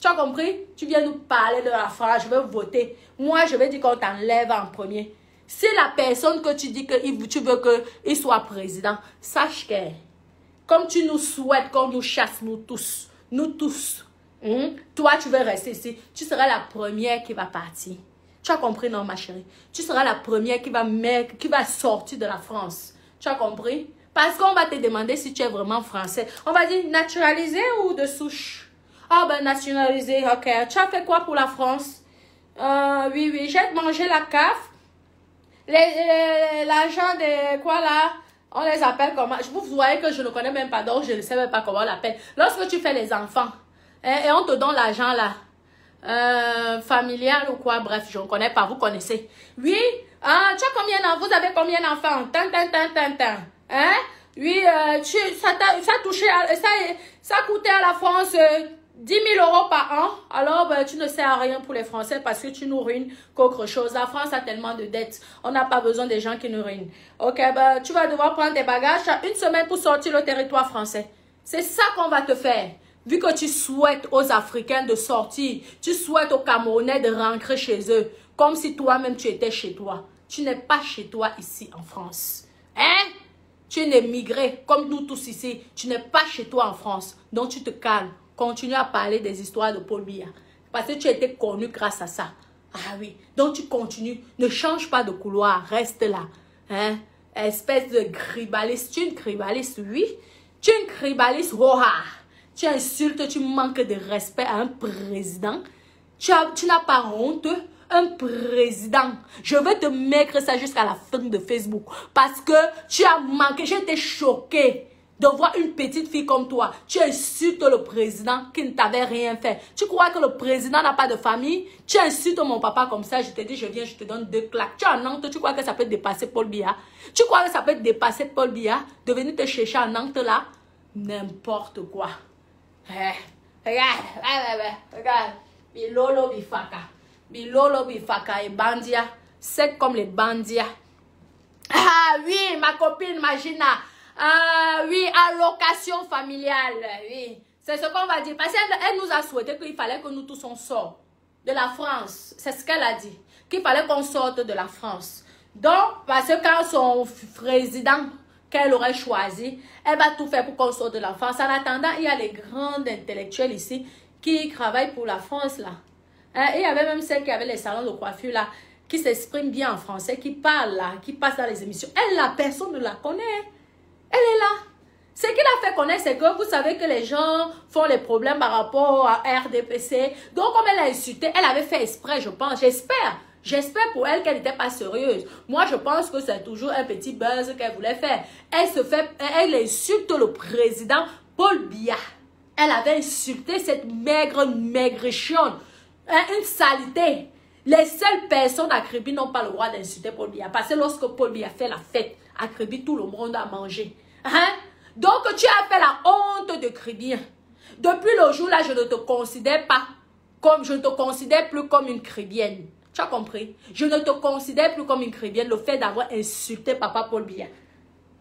Tu as compris? Tu viens nous parler de la France, je vais voter. Moi, je vais dire qu'on t'enlève en premier. Si la personne que tu dis que tu veux qu'il soit président, sache que, comme tu nous souhaites qu'on nous chasse, nous tous, toi, tu veux rester ici. Tu seras la première qui va partir. Tu as compris, non, ma chérie? Tu seras la première qui va sortir de la France. Tu as compris? Parce qu'on va te demander si tu es vraiment français. On va dire naturalisé ou de souche? Ah ben nationalisé, ok. Tu as fait quoi pour la France? Oui, j'ai mangé la CAF. L'argent de quoi là? On les appelle comment? Vous voyez que je ne connais même pas, donc je ne sais même pas comment on l'appelle. Lorsque tu fais les enfants, et on te donne l'argent là, familial ou quoi, bref, je ne connais pas, vous connaissez. Oui, ah, tu as combien d'enfants? Vous avez combien d'enfants? Hein? Oui, ça coûtait à la France 10 000 € par an. Alors, ben, tu ne sers à rien pour les Français parce que tu nous ruines qu'autre chose. La France a tellement de dettes. On n'a pas besoin des gens qui nous ruinent. Ok, ben, tu vas devoir prendre tes bagages. Tu as une semaine pour sortir le territoire français. C'est ça qu'on va te faire. Vu que tu souhaites aux Africains de sortir, tu souhaites aux Camerounais de rentrer chez eux, comme si toi-même tu étais chez toi. Tu n'es pas chez toi ici en France. Hein? Tu es migré comme nous tous ici. Tu n'es pas chez toi en France. Donc tu te calmes. Continue à parler des histoires de Paul Biya. Parce que tu as été connu grâce à ça. Ah oui. Donc tu continues. Ne change pas de couloir. Reste là. Hein? Espèce de gribaliste. Tu es une gribaliste, oui. Tu es une gribaliste. Tu insultes, tu manques de respect à un président. Tu n'as pas honte. Un président. Je vais te mettre ça jusqu'à la fin de Facebook. Parce que tu as manqué. J'ai été choquée de voir une petite fille comme toi. Tu insultes le président qui ne t'avait rien fait. Tu crois que le président n'a pas de famille? Tu insultes mon papa comme ça, je te dis, je viens, je te donne 2 claques. Tu es en Nantes, tu crois que ça peut dépasser Paul Biya? Tu crois que ça peut dépasser Paul Biya de venir te chercher à Nantes là? N'importe quoi. Regarde. Bilolo bifaka. Bilolo bifaka et bandia. C'est comme les bandia. Ah oui, ma copine Magina. Ah oui, allocation familiale. Oui, c'est ce qu'on va dire. Parce qu'elle nous a souhaité qu'il fallait que nous tous on sorte de la France. C'est ce qu'elle a dit. Qu'il fallait qu'on sorte de la France. Donc, parce que quand son président qu'elle aurait choisi, elle va tout faire pour qu'on sorte de la France. En attendant, il y a les grands intellectuels ici qui travaillent pour la France là. Et il y avait même celle qui avait les salons de coiffure là, qui s'exprime bien en français, qui parle là, qui passe dans les émissions. Elle, la personne ne la connaît. Elle est là. Ce qui l'a fait connaître, c'est que vous savez que les gens font les problèmes par rapport à RDPC. Donc, comme elle a insulté, elle avait fait exprès, je pense. J'espère pour elle qu'elle n'était pas sérieuse. Moi, je pense que c'est toujours un petit buzz qu'elle voulait faire. Elle insulte le président Paul Biya. Elle avait insulté cette maigrichonne. Une saleté. Les seules personnes à Kribi n'ont pas le droit d'insulter Paul Biya. Parce que lorsque Paul Biya fait la fête, à Kribi, tout le monde a mangé. Hein? Donc, tu as fait la honte de Kribi. Depuis le jour-là, je ne te considère pas comme, je ne te considère plus comme une Kribienne. Tu as compris? Je ne te considère plus comme une Kribienne. Le fait d'avoir insulté Papa Paul Biya.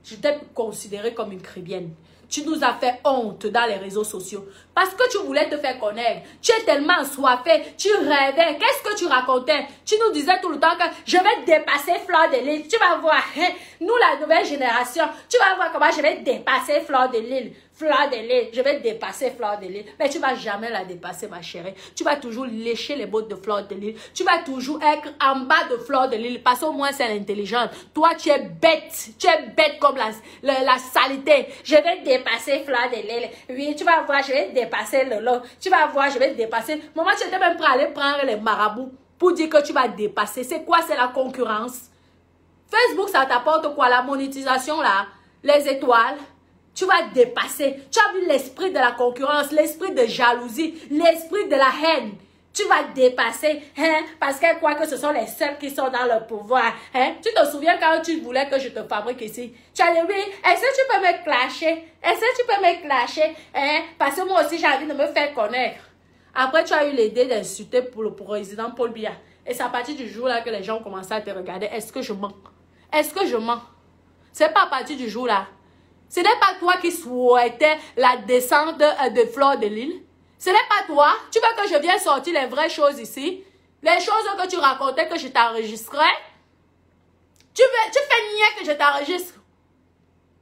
Je t'ai considéré comme une Kribienne. Tu nous as fait honte dans les réseaux sociaux. Parce que tu voulais te faire connaître. Tu es tellement assoiffé. Tu rêvais. Qu'est-ce que tu racontais? Tu nous disais tout le temps que je vais dépasser Fleur de Lille. Tu vas voir. Hein? Nous, la nouvelle génération. Tu vas voir comment je vais dépasser Fleur de Lille. Fleur de Lille. Je vais dépasser Fleur de Lille. Mais tu ne vas jamais la dépasser, ma chérie. Tu vas toujours lécher les bottes de Fleur de Lille. Tu vas toujours être en bas de Fleur de Lille. Parce qu'au moins, c'est l'intelligente. Toi, tu es bête. Tu es bête comme la saleté. Je vais dépasser Fleur de Lille. Oui, tu vas voir, je vais dépasser Lolo. Tu vas voir, je vais dépasser. Maman, tu étais même prêt à aller prendre les marabouts pour dire que tu vas dépasser. C'est quoi? C'est la concurrence. Facebook, ça t'apporte quoi? La monétisation, là. Les étoiles. Tu vas dépasser. Tu as vu l'esprit de la concurrence, l'esprit de jalousie, l'esprit de la haine. Tu vas dépasser, hein, parce qu'elle croit que ce sont les seuls qui sont dans le pouvoir. Hein. Tu te souviens quand tu voulais que je te fabrique ici? Tu as dit oui, est-ce que tu peux me clasher? Est-ce que tu peux me clasher? Hein, parce que moi aussi j'ai envie de me faire connaître. Après, tu as eu l'idée d'insulter pour le président Paul Biya. Et c'est à partir du jour là que les gens ont commencé à te regarder. Est-ce que je mens? Est-ce que je mens? C'est pas à partir du jour là. Ce n'est pas toi qui souhaitais la descente de Fleur de Lille. Ce n'est pas toi. Tu veux que je vienne sortir les vraies choses ici? Les choses que tu racontais que je t'enregistrais? Tu fais nier que je t'enregistre.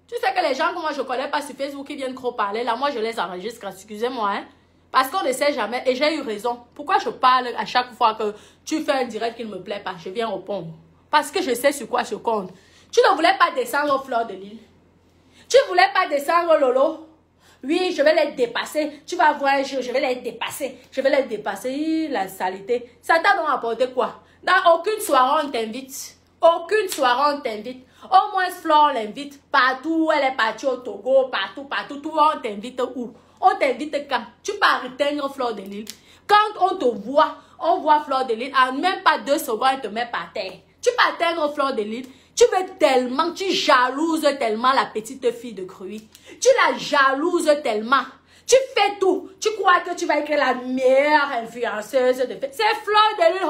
Tu sais que les gens que moi je ne connais pas sur Facebook qui viennent trop parler, là moi je les enregistre, excusez-moi. Hein? Parce qu'on ne sait jamais et j'ai eu raison. Pourquoi je parle à chaque fois que tu fais un direct qui ne me plaît pas? Je viens répondre. Parce que je sais sur quoi je compte. Tu ne voulais pas descendre aux Fleurs de Lille. Tu ne voulais pas descendre Lolo. Oui, je vais les dépasser. Tu vas voir un jour, je vais les dépasser. Je vais les dépasser. La saleté. Ça t'a donc apporté quoi? Dans aucune soirée, on t'invite. Aucune soirée, on t'invite. Au moins, Flore l'invite. Partout, elle est partie au Togo. Partout. Toi, on t'invite où? On t'invite quand? Tu pars atteindre Fleur de Lille. Quand on te voit, on voit Fleur de Lille. En même pas 2 secondes, elle te met par terre. Tu pars atteindre Fleur de Lille. Tu veux tellement, tu jalouses tellement la petite fille de Cruy. Tu la jalouses tellement. Tu fais tout. Tu crois que tu vas être la meilleure influenceuse de fait. C'est Fleur de Lille.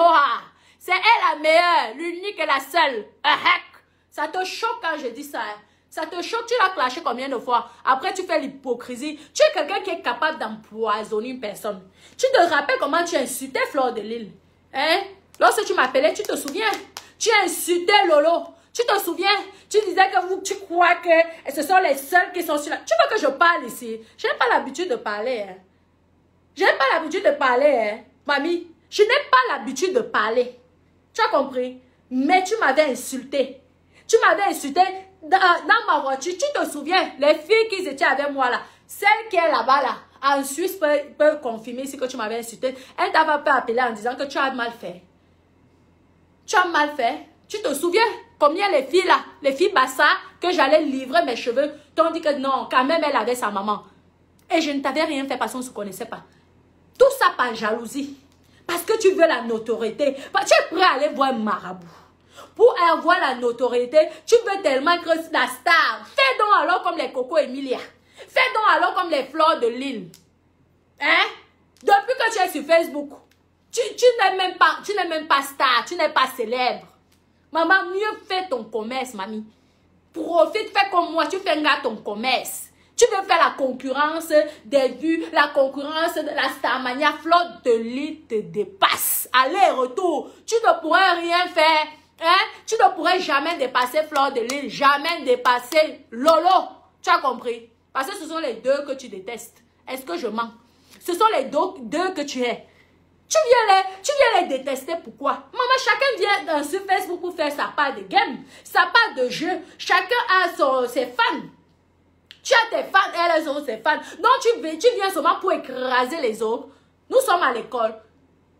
C'est elle la meilleure, l'unique et la seule. Ça te choque quand je dis ça. Ça te choque, tu l'as clashé combien de fois? Après, tu fais l'hypocrisie. Tu es quelqu'un qui est capable d'empoisonner une personne. Tu te rappelles comment tu insultais Fleur de Lille? Hein? Lorsque tu m'appelais, tu te souviens? Tu insultais Lolo. Tu te souviens? Tu disais que tu crois que ce sont les seuls qui sont sur la... Tu veux que je parle ici? Je n'ai pas l'habitude de parler. Hein? Je n'ai pas l'habitude de parler. Hein? Mamie, je n'ai pas l'habitude de parler. Tu as compris? Mais tu m'avais insulté. Tu m'avais insulté dans ma voiture. Tu te souviens? Les filles qui étaient avec moi là. Celle qui est là-bas là. En Suisse peut confirmer si que tu m'avais insulté. Elle t'avait pas appelé en disant que tu as mal fait. Tu as mal fait. Tu te souviens? Combien les filles là, les filles Bassa, que j'allais livrer mes cheveux, t'ont dit que non, quand même elle avait sa maman. Et je ne t'avais rien fait parce qu'on ne se connaissait pas. Tout ça par jalousie. Parce que tu veux la notoriété. Tu es prêt à aller voir un marabout. Pour avoir la notoriété, tu veux tellement que la star. Fais donc alors comme les Coco Emilia. Fais donc alors comme les Fleurs de Lille. Hein? Depuis que tu es sur Facebook, tu n'es même pas star, tu n'es pas célèbre. Maman, mieux fais ton commerce, mamie. Profite, fais comme moi, tu fais un gars ton commerce. Tu veux faire la concurrence des vues, la concurrence de la Starmania. Fleur de Lille te dépasse. Aller-retour. Tu ne pourrais rien faire. Hein? Tu ne pourrais jamais dépasser Fleur de Lille. Jamais dépasser Lolo. Tu as compris? Parce que ce sont les deux que tu détestes. Est-ce que je mens? Ce sont les deux que tu es. Tu viens les détester, pourquoi? Maman, chacun vient sur Facebook pour faire sa part de game, sa part de jeu. Chacun a ses fans. Tu as tes fans, elles ont ses fans. Donc tu viens seulement pour écraser les autres. Nous sommes à l'école.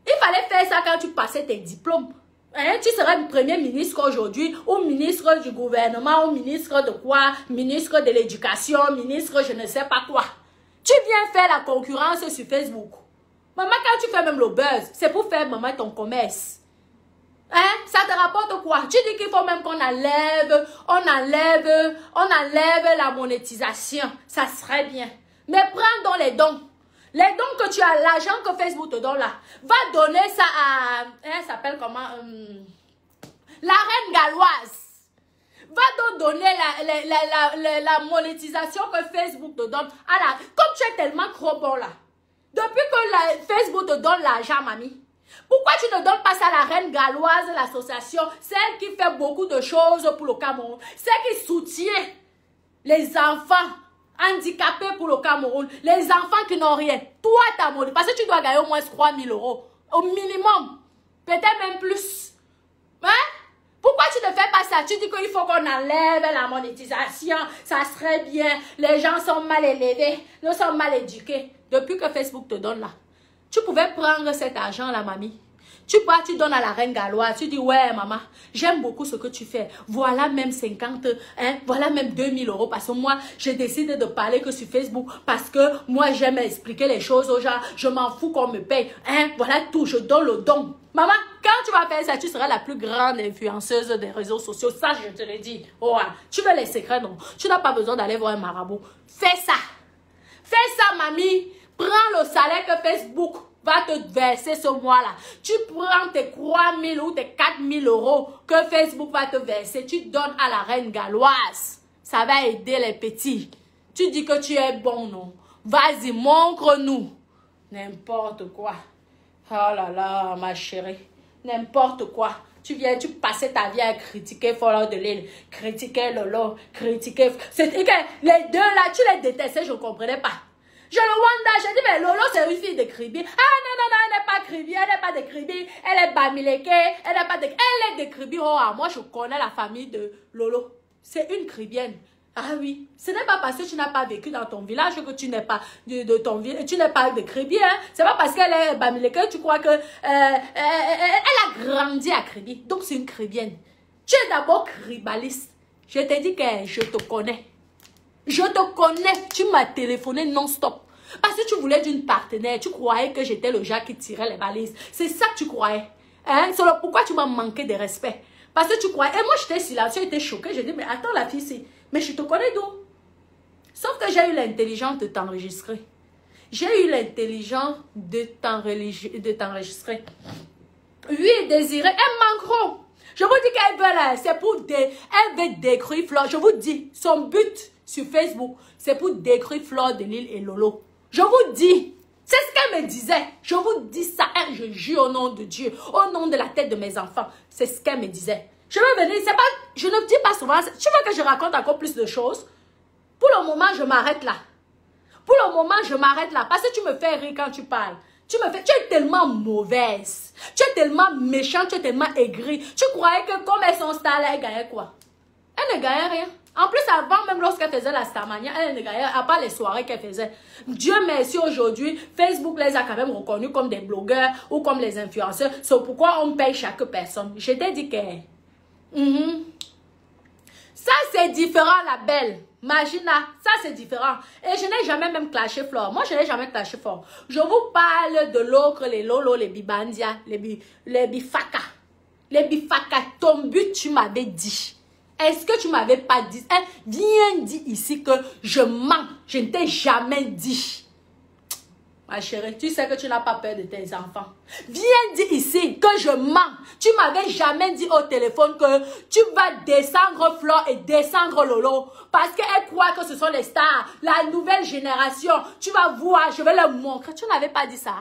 Il fallait faire ça quand tu passais tes diplômes. Hein? Tu seras le premier ministre aujourd'hui, ou ministre du gouvernement, ou ministre de quoi? Ministre de l'éducation, ministre je ne sais pas quoi. Tu viens faire la concurrence sur Facebook. Maman, quand tu fais même le buzz, c'est pour faire, maman, ton commerce. Hein? Ça te rapporte quoi? Tu dis qu'il faut même qu'on enlève la monétisation. Ça serait bien. Mais prends donc les dons. Les dons que tu as, l'argent que Facebook te donne là, va donner ça à... Elle s'appelle comment? La reine galloise. Va donc donner la monétisation que Facebook te donne. Comme tu es tellement trop bon là. Depuis que Facebook te donne l'argent, mamie, pourquoi tu ne donnes pas ça à la reine galloise, l'association, celle qui fait beaucoup de choses pour le Cameroun, celle qui soutient les enfants handicapés pour le Cameroun, les enfants qui n'ont rien. Toi, ta monnaie, parce que tu dois gagner au moins 3 000 € au minimum, peut-être même plus. Hein? Pourquoi tu ne fais pas ça? Tu dis qu'il faut qu'on enlève la monétisation, ça serait bien, les gens sont mal élevés, nous sommes mal éduqués. Depuis que Facebook te donne là, tu pouvais prendre cet argent là, mamie. Tu donnes à la reine galloise, tu dis, ouais, maman, j'aime beaucoup ce que tu fais. Voilà même 50, hein, voilà même 2 000 € parce que moi, j'ai décidé de parler que sur Facebook parce que moi, j'aime expliquer les choses aux gens. Je m'en fous qu'on me paye. Hein, voilà tout, je donne le don. Maman, quand tu vas faire ça, tu seras la plus grande influenceuse des réseaux sociaux. Ça, je te le dis. Oh, tu veux les secrets, non? Tu n'as pas besoin d'aller voir un marabout. Fais ça. Fais ça, mamie. Prends le salaire que Facebook va te verser ce mois-là. Tu prends tes 3 000 ou tes 4 000 € que Facebook va te verser. Tu donnes à la reine galloise. Ça va aider les petits. Tu dis que tu es bon, non? Vas-y, montre-nous. N'importe quoi. Oh là là, ma chérie. N'importe quoi. Tu passais ta vie à critiquer Fleur de Lille, critiquer Lolo, critiquer... Les deux là, tu les détestais, je ne comprenais pas. Je le Wanda, j'ai dit, mais Lolo, c'est une fille de Kribi. Ah non, non, non, elle n'est pas Kribi, elle n'est pas de Kribi, elle est Bamileke, elle n'est pas de... Elle est de Kribi. Oh, moi, je connais la famille de Lolo. C'est une Kribienne. Ah oui, ce n'est pas parce que tu n'as pas vécu dans ton village que tu n'es pas de ton village, tu n'es pas de Kribi, hein. C'est pas parce qu'elle est Bamileke, tu crois que elle a grandi à Kribi. Donc, c'est une Kribienne. Tu es d'abord kribaliste. Je t'ai dit que je te connais. Je te connais, tu m'as téléphoné non-stop. Parce que tu voulais d'une partenaire, tu croyais que j'étais le gars qui tirait les valises. C'est ça que tu croyais. Hein? C'est pourquoi tu m'as manqué de respect. Parce que tu croyais. Et moi, j'étais silencieux, j'étais choquée. J'ai dit, mais attends, la fille, c'est... Mais je te connais d'où? Sauf que j'ai eu l'intelligence de t'enregistrer. J'ai eu l'intelligence de t'enregistrer. Oui, Désiré, elle manqueront. Je vous dis qu'elle veut là, c'est pour... Elle veut décrire Fleur. Je vous dis, son but... sur Facebook, c'est pour décrire Fleur de Lille et Lolo. Je vous dis, c'est ce qu'elle me disait. Je vous dis ça, hein, je jure au nom de Dieu, au nom de la tête de mes enfants. C'est ce qu'elle me disait. Je veux venir, c'est pas, je ne dis pas souvent, tu veux que je raconte encore plus de choses? Pour le moment, je m'arrête là. Pour le moment, je m'arrête là, parce que tu me fais rire quand tu parles. Tu es tellement mauvaise. Tu es tellement méchante, tu es tellement aigrie. Tu croyais que comme elles sont stars, elle gagnait quoi? Elle ne gagnait rien. En plus, avant, même lorsqu'elle faisait la Starmania, elle ne gagnait, à part les soirées qu'elle faisait. Dieu merci, aujourd'hui, Facebook les a quand même reconnus comme des blogueurs ou comme les influenceurs. C'est pourquoi on paye chaque personne. Je t'ai dit que... Ça, c'est différent, la belle. Magina, ça, c'est différent. Et je n'ai jamais même clashé Flore. Moi, je n'ai jamais clashé Flore. Je vous parle de l'autre, les Lolo, les Bibandia, les Bifaka. Les Bifaka, ton but, tu m'avais dit. Est-ce que tu m'avais pas dit? Hein? Viens dire ici que je mens. Je ne t'ai jamais dit. Ma chérie, tu sais que tu n'as pas peur de tes enfants. Viens dire ici que je mens. Tu m'avais jamais dit au téléphone que tu vas descendre Flore et descendre Lolo. Parce qu'elle croit que ce sont les stars. La nouvelle génération. Tu vas voir, je vais leur montrer. Tu n'avais pas dit ça.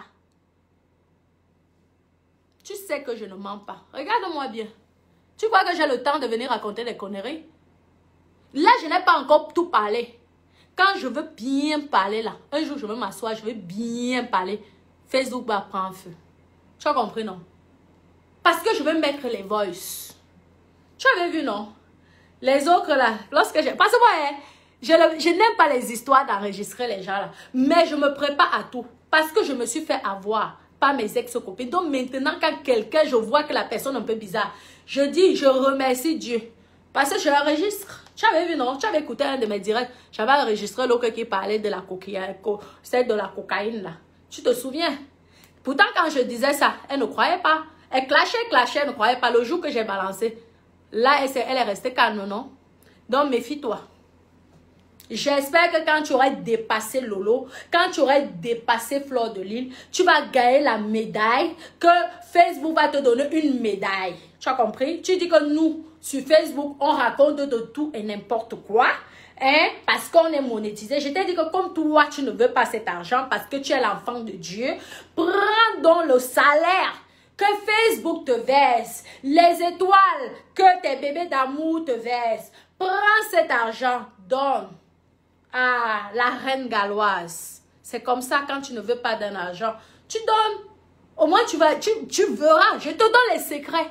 Tu sais que je ne mens pas. Regarde-moi bien. Tu crois que j'ai le temps de venir raconter des conneries? Là, je n'ai pas encore tout parlé. Quand je veux bien parler là, un jour je veux m'asseoir, je veux bien parler, Facebook va prendre feu. Tu as compris, non? Parce que je veux mettre les voices. Tu avais vu, non? Les autres là, lorsque je... Parce que moi, je n'aime pas les histoires d'enregistrer les gens là. Mais je me prépare à tout. Parce que je me suis fait avoir par mes ex-copines. Donc maintenant, quand quelqu'un, je vois que la personne est un peu bizarre, je dis, je remercie Dieu. Parce que je l'enregistre. Tu avais vu, non? Tu avais écouté un de mes directs. J'avais enregistré l'autre qui parlait de la cocaïne, celle de la cocaïne, là. Tu te souviens? Pourtant, quand je disais ça, elle ne croyait pas. Elle clashait, elle ne croyait pas. Le jour que j'ai balancé, là, elle est restée calme, non? Donc, méfie-toi. J'espère que quand tu auras dépassé Lolo, quand tu auras dépassé Flore de Lille, tu vas gagner la médaille, que Facebook va te donner une médaille. Tu as compris? Tu dis que nous, sur Facebook, on raconte de tout et n'importe quoi, hein, parce qu'on est monétisé. Je t'ai dit que comme toi, tu ne veux pas cet argent parce que tu es l'enfant de Dieu, prends donc le salaire que Facebook te verse, les étoiles que tes bébés d'amour te versent. Prends cet argent, donne. Ah, la reine galloise. C'est comme ça quand tu ne veux pas d'un argent. Tu donnes. Au moins, tu verras. Je te donne les secrets.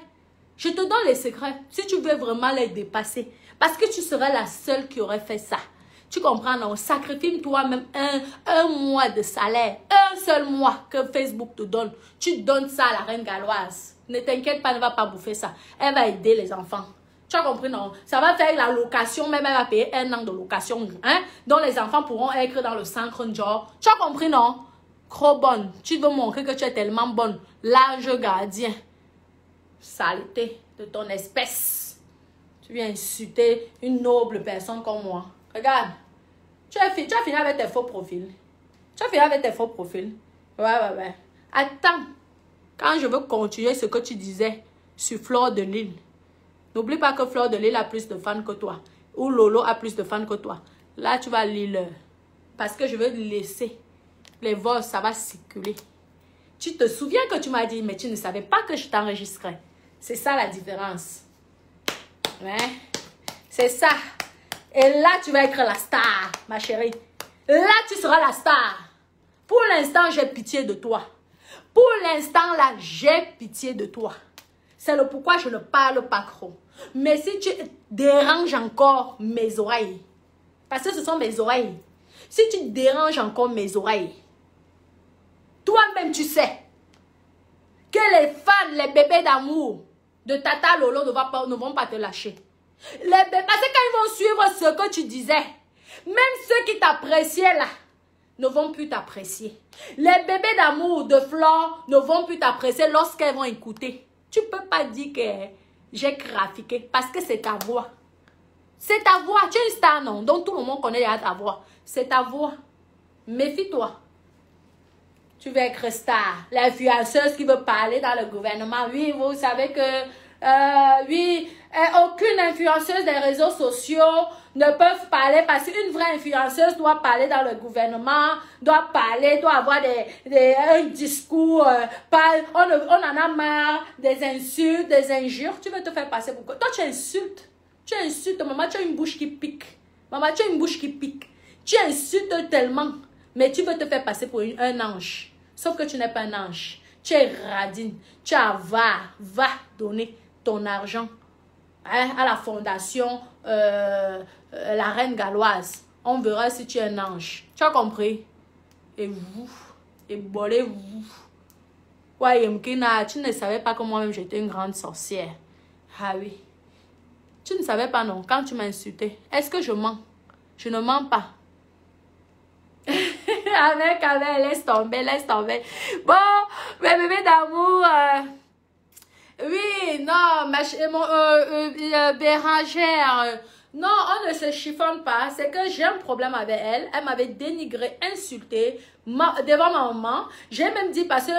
Je te donne les secrets. Si tu veux vraiment les dépasser. Parce que tu seras la seule qui aurait fait ça. Tu comprends, non? Sacrifie toi-même un mois de salaire. Un seul mois que Facebook te donne. Tu donnes ça à la reine galloise. Ne t'inquiète pas, elle ne va pas bouffer ça. Elle va aider les enfants. Tu as compris, non? Ça va faire la location, même elle va payer 1 an de location, hein? Donc les enfants pourront être dans le centre genre. Tu as compris, non? Trop bonne. Tu veux montrer que tu es tellement bonne. L'ange gardien. Saleté de ton espèce. Tu viens insulter une noble personne comme moi. Regarde. Tu as fini avec tes faux profils. Tu as fini avec tes faux profils. Ouais. Attends. Quand je veux continuer ce que tu disais sur Flore de Lille. N'oublie pas que Flore de Lille a plus de fans que toi. Ou Lolo a plus de fans que toi. Là, tu vas lire. Parce que je veux laisser. Les voix, ça va circuler. Tu te souviens que tu m'as dit, mais tu ne savais pas que je t'enregistrais. C'est ça la différence. Ouais. C'est ça. Et là, tu vas être la star, ma chérie. Là, tu seras la star. Pour l'instant, j'ai pitié de toi. Pour l'instant, là, j'ai pitié de toi. C'est le pourquoi je ne parle pas trop. Mais si tu déranges encore mes oreilles, parce que ce sont mes oreilles, si tu déranges encore mes oreilles, toi-même tu sais que les fans, les bébés d'amour de Tata Lolo ne vont pas te lâcher. Les bébés, parce que quand ils vont suivre ce que tu disais, même ceux qui t'appréciaient là, ne vont plus t'apprécier. Les bébés d'amour de Flore ne vont plus t'apprécier lorsqu'elles vont écouter. Tu ne peux pas dire que j'ai graphiqué parce que c'est ta voix. C'est ta voix. Tu es une star, non? Donc tout le monde connaît ta voix. C'est ta voix. Méfie-toi. Tu veux être star. L'influenceuse qui veut parler dans le gouvernement. Oui, vous savez que... oui, aucune influenceuse des réseaux sociaux ne peut parler parce qu'une vraie influenceuse doit parler dans le gouvernement, doit parler, doit avoir un discours. On en a marre des insultes, des injures. Tu veux te faire passer pour quoi? Toi, tu insultes. Tu insultes. Maman, tu as une bouche qui pique. Maman, tu as une bouche qui pique. Tu insultes tellement. Mais tu veux te faire passer pour un ange. Sauf que tu n'es pas un ange. Tu es radine. Tu as va donner ton argent à la fondation la reine galloise. On verra si tu es un ange. Tu as compris? Et vous, et bolez-vous. Ouais, Mkina, tu ne savais pas que moi-même j'étais une grande sorcière. Ah oui. Tu ne savais pas, non, quand tu m'as insulté. Est-ce que je mens? Je ne mens pas. avec, laisse tomber, laisse tomber. Bon, mes bébés d'amour, oui, non, Bérangère, non, on ne se chiffonne pas. C'est que j'ai un problème avec elle. Elle m'avait dénigré, insulté devant ma maman. J'ai même dit parce que,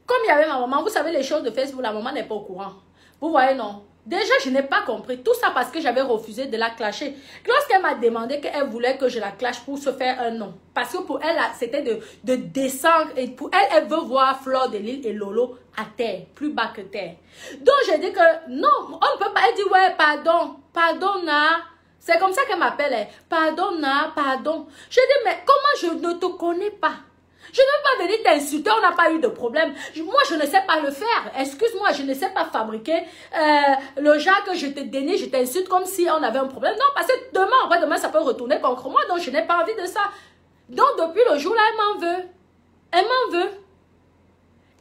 comme il y avait ma maman, vous savez les choses de Facebook, la maman n'est pas au courant. Vous voyez, non? Déjà, je n'ai pas compris. Tout ça parce que j'avais refusé de la clasher. Lorsqu'elle m'a demandé qu'elle voulait que je la clash pour se faire un nom. Parce que pour elle, c'était de descendre. Et pour elle, elle veut voir Fleur de Lille et Lolo à terre. Plus bas que terre. Donc, j'ai dit que non, on ne peut pas. Elle dit, ouais, pardon. Pardon, Na. C'est comme ça qu'elle m'appelle. Pardon, Na, pardon. Je dis, mais comment je ne te connais pas? Je ne veux pas venir t'insulter, on n'a pas eu de problème. Moi, je ne sais pas le faire. Excuse-moi, je ne sais pas fabriquer le genre que je te dénie, je t'insulte comme si on avait un problème. Non, parce que demain, ça peut retourner contre moi, donc je n'ai pas envie de ça. Donc, depuis le jour-là, elle m'en veut. Elle m'en veut.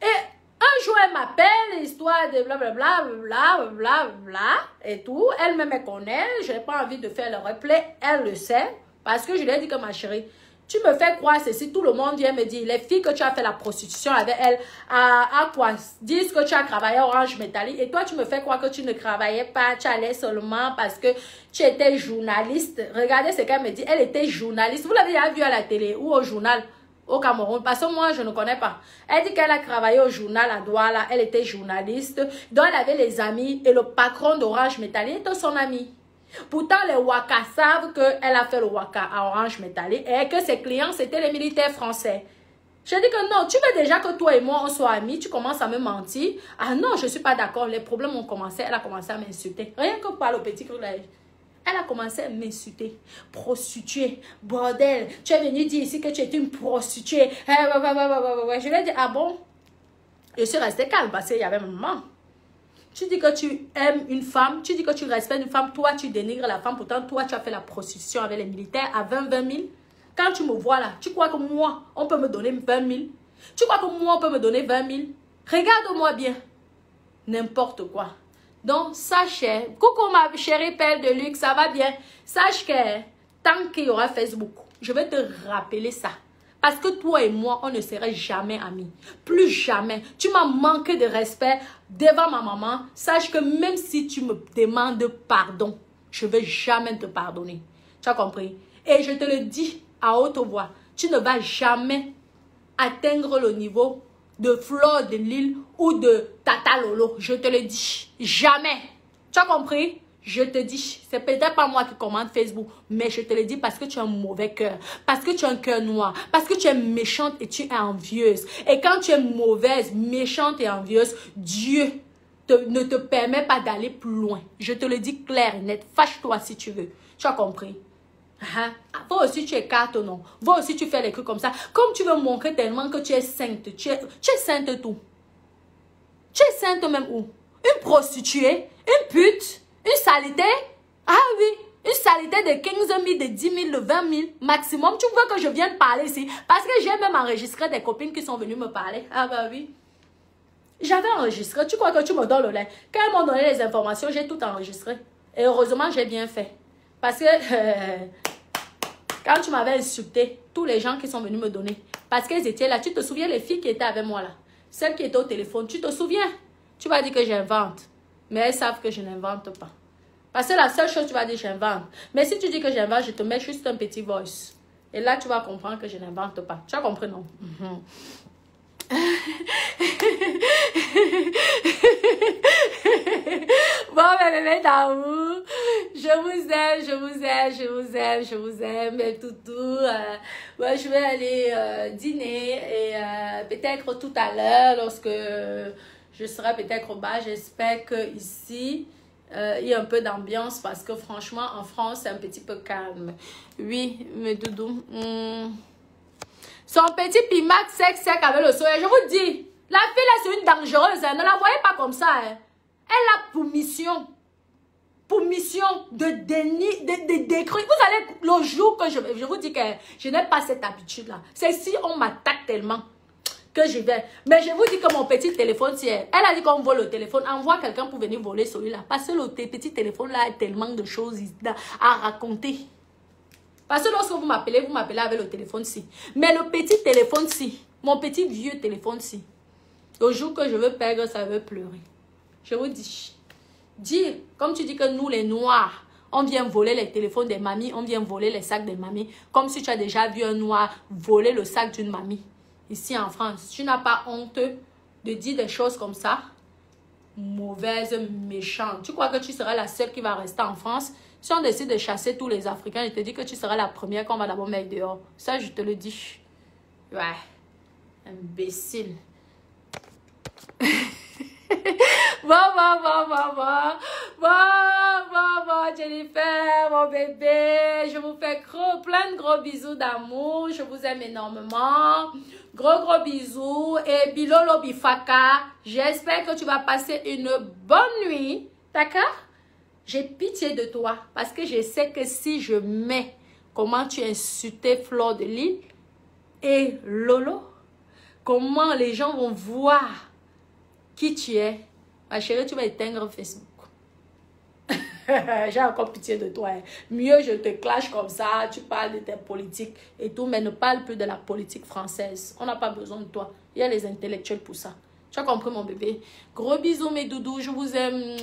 Et un jour, elle m'appelle, histoire de blablabla, blablabla, et tout. Elle-même, elle connaît, je n'ai pas envie de faire le replay, elle le sait, parce que je lui ai dit que ma chérie, tu me fais croire ceci, tout le monde vient me dire, les filles que tu as fait la prostitution avec elles, à quoi? Disent que tu as travaillé Orange Métallique, et toi tu me fais croire que tu ne travaillais pas, tu allais seulement parce que tu étais journaliste. Regardez ce qu'elle me dit, elle était journaliste. Vous l'avez déjà vu à la télé ou au journal au Cameroun, parce que moi je ne connais pas. Elle dit qu'elle a travaillé au journal à Douala, elle était journaliste, donc elle avait les amis, et le patron d'Orange Métallique était son ami. Pourtant, les Waka savent qu'elle a fait le Waka à Orange Métallique et que ses clients, c'était les militaires français. Je dis que non, tu veux déjà que toi et moi, on soit amis, tu commences à me mentir. Ah non, je ne suis pas d'accord, les problèmes ont commencé, elle a commencé à m'insulter. Rien que par le petit collège. Elle a commencé à m'insulter. Prostituée, bordel, tu es venu dire ici que tu es une prostituée. Je lui ai dit, ah bon? Je suis restée calme parce qu'il y avait ma maman. Tu dis que tu aimes une femme, tu dis que tu respectes une femme, toi tu dénigres la femme, pourtant toi tu as fait la prostitution avec les militaires à 20 000. Quand tu me vois là, tu crois que moi, on peut me donner 20 000? Tu crois que moi, on peut me donner 20 000? Regarde-moi bien. N'importe quoi. Donc, sache, coucou ma chérie pelle de luxe, ça va bien. Sache que tant qu'il y aura Facebook, je vais te rappeler ça. Parce que toi et moi, on ne serait jamais amis. Plus jamais. Tu m'as manqué de respect devant ma maman. Sache que même si tu me demandes pardon, je ne vais jamais te pardonner. Tu as compris? Et je te le dis à haute voix. Tu ne vas jamais atteindre le niveau de Fleur de Lille ou de Tata Lolo. Je te le dis. Jamais. Tu as compris? Je te dis, c'est peut-être pas moi qui commande Facebook, mais je te le dis parce que tu as un mauvais cœur, parce que tu as un cœur noir, parce que tu es méchante et tu es envieuse. Et quand tu es mauvaise, méchante et envieuse, Dieu ne te permet pas d'aller plus loin. Je te le dis clair et net, fâche-toi si tu veux. Tu as compris? Toi aussi tu es carte, non? Toi aussi tu fais les trucs comme ça. Comme tu veux montrer tellement que tu es sainte, tu es sainte tout. Tu es sainte même où? Une prostituée, une pute. Une saleté? Ah oui, une saleté de 15 000, de 10 000, de 20 000 maximum. Tu veux que je vienne parler ici? Parce que j'ai même enregistré des copines qui sont venues me parler. Ah bah oui. J'avais enregistré. Tu crois que tu me donnes le lait? Quand elles m'ont donné les informations, j'ai tout enregistré. Et heureusement, j'ai bien fait. Parce que quand tu m'avais insulté, tous les gens qui sont venus me donner, parce qu'elles étaient là, tu te souviens les filles qui étaient avec moi là? Celles qui étaient au téléphone, tu te souviens? Tu vas dire que j'invente. Mais elles savent que je n'invente pas. Parce que la seule chose, tu vas dire, j'invente. Mais si tu dis que j'invente, je te mets juste un petit voice. Et là, tu vas comprendre que je n'invente pas. Tu as compris, non? Bon, mes bébés d'amour, je vous aime, je vous aime, je vous aime, je vous aime, mes toutous. Ouais, je vais aller dîner et peut-être tout à l'heure, lorsque je serai peut-être au bas, j'espère que ici il y a un peu d'ambiance parce que franchement, en France, c'est un petit peu calme. Oui, mes doudous. Son petit pimac sec avec le soleil. Je vous dis, la fille là, c'est une dangereuse. Hein. Ne la voyez pas comme ça. Hein. Elle a pour mission de déni, de détruire. Vous allez, le jour que je vous dis que je n'ai pas cette habitude là. C'est si on m'attaque tellement que que je vais. Mais je vous dis que mon petit téléphone, si elle a dit qu'on vole le téléphone, envoie quelqu'un pour venir voler celui-là. Parce que le petit téléphone là a tellement de choses à raconter. Parce que lorsque vous m'appelez avec le téléphone-ci. Mais le petit téléphone-ci, mon petit vieux téléphone-ci, le jour que je veux perdre, ça veut pleurer. Je vous dis, dire, comme tu dis que nous les Noirs, on vient voler les téléphones des mamies, on vient voler les sacs des mamies, comme si tu as déjà vu un Noir voler le sac d'une mamie, ici en France. Tu n'as pas honte de dire des choses comme ça? Mauvaise, méchante. Tu crois que tu seras la seule qui va rester en France? Si on décide de chasser tous les Africains, je te dis que tu seras la première qu'on va d'abord mettre dehors. Ça, je te le dis. Ouais. Imbécile. Bon, Jennifer, mon bébé, je vous fais plein de gros bisous d'amour, je vous aime énormément, gros bisous, et bilolo bifaka, j'espère que tu vas passer une bonne nuit, d'accord? J'ai pitié de toi, parce que je sais que si je mets comment tu insultais Fleur de Lys et Lolo, comment les gens vont voir qui tu es. Ma chérie, tu vas éteindre Facebook. J'ai encore pitié de toi. Hein. Mieux, je te clash comme ça, tu parles de tes politiques et tout, mais ne parle plus de la politique française. On n'a pas besoin de toi. Il y a les intellectuels pour ça. Tu as compris, mon bébé? Gros bisous, mes doudous. Je vous aime.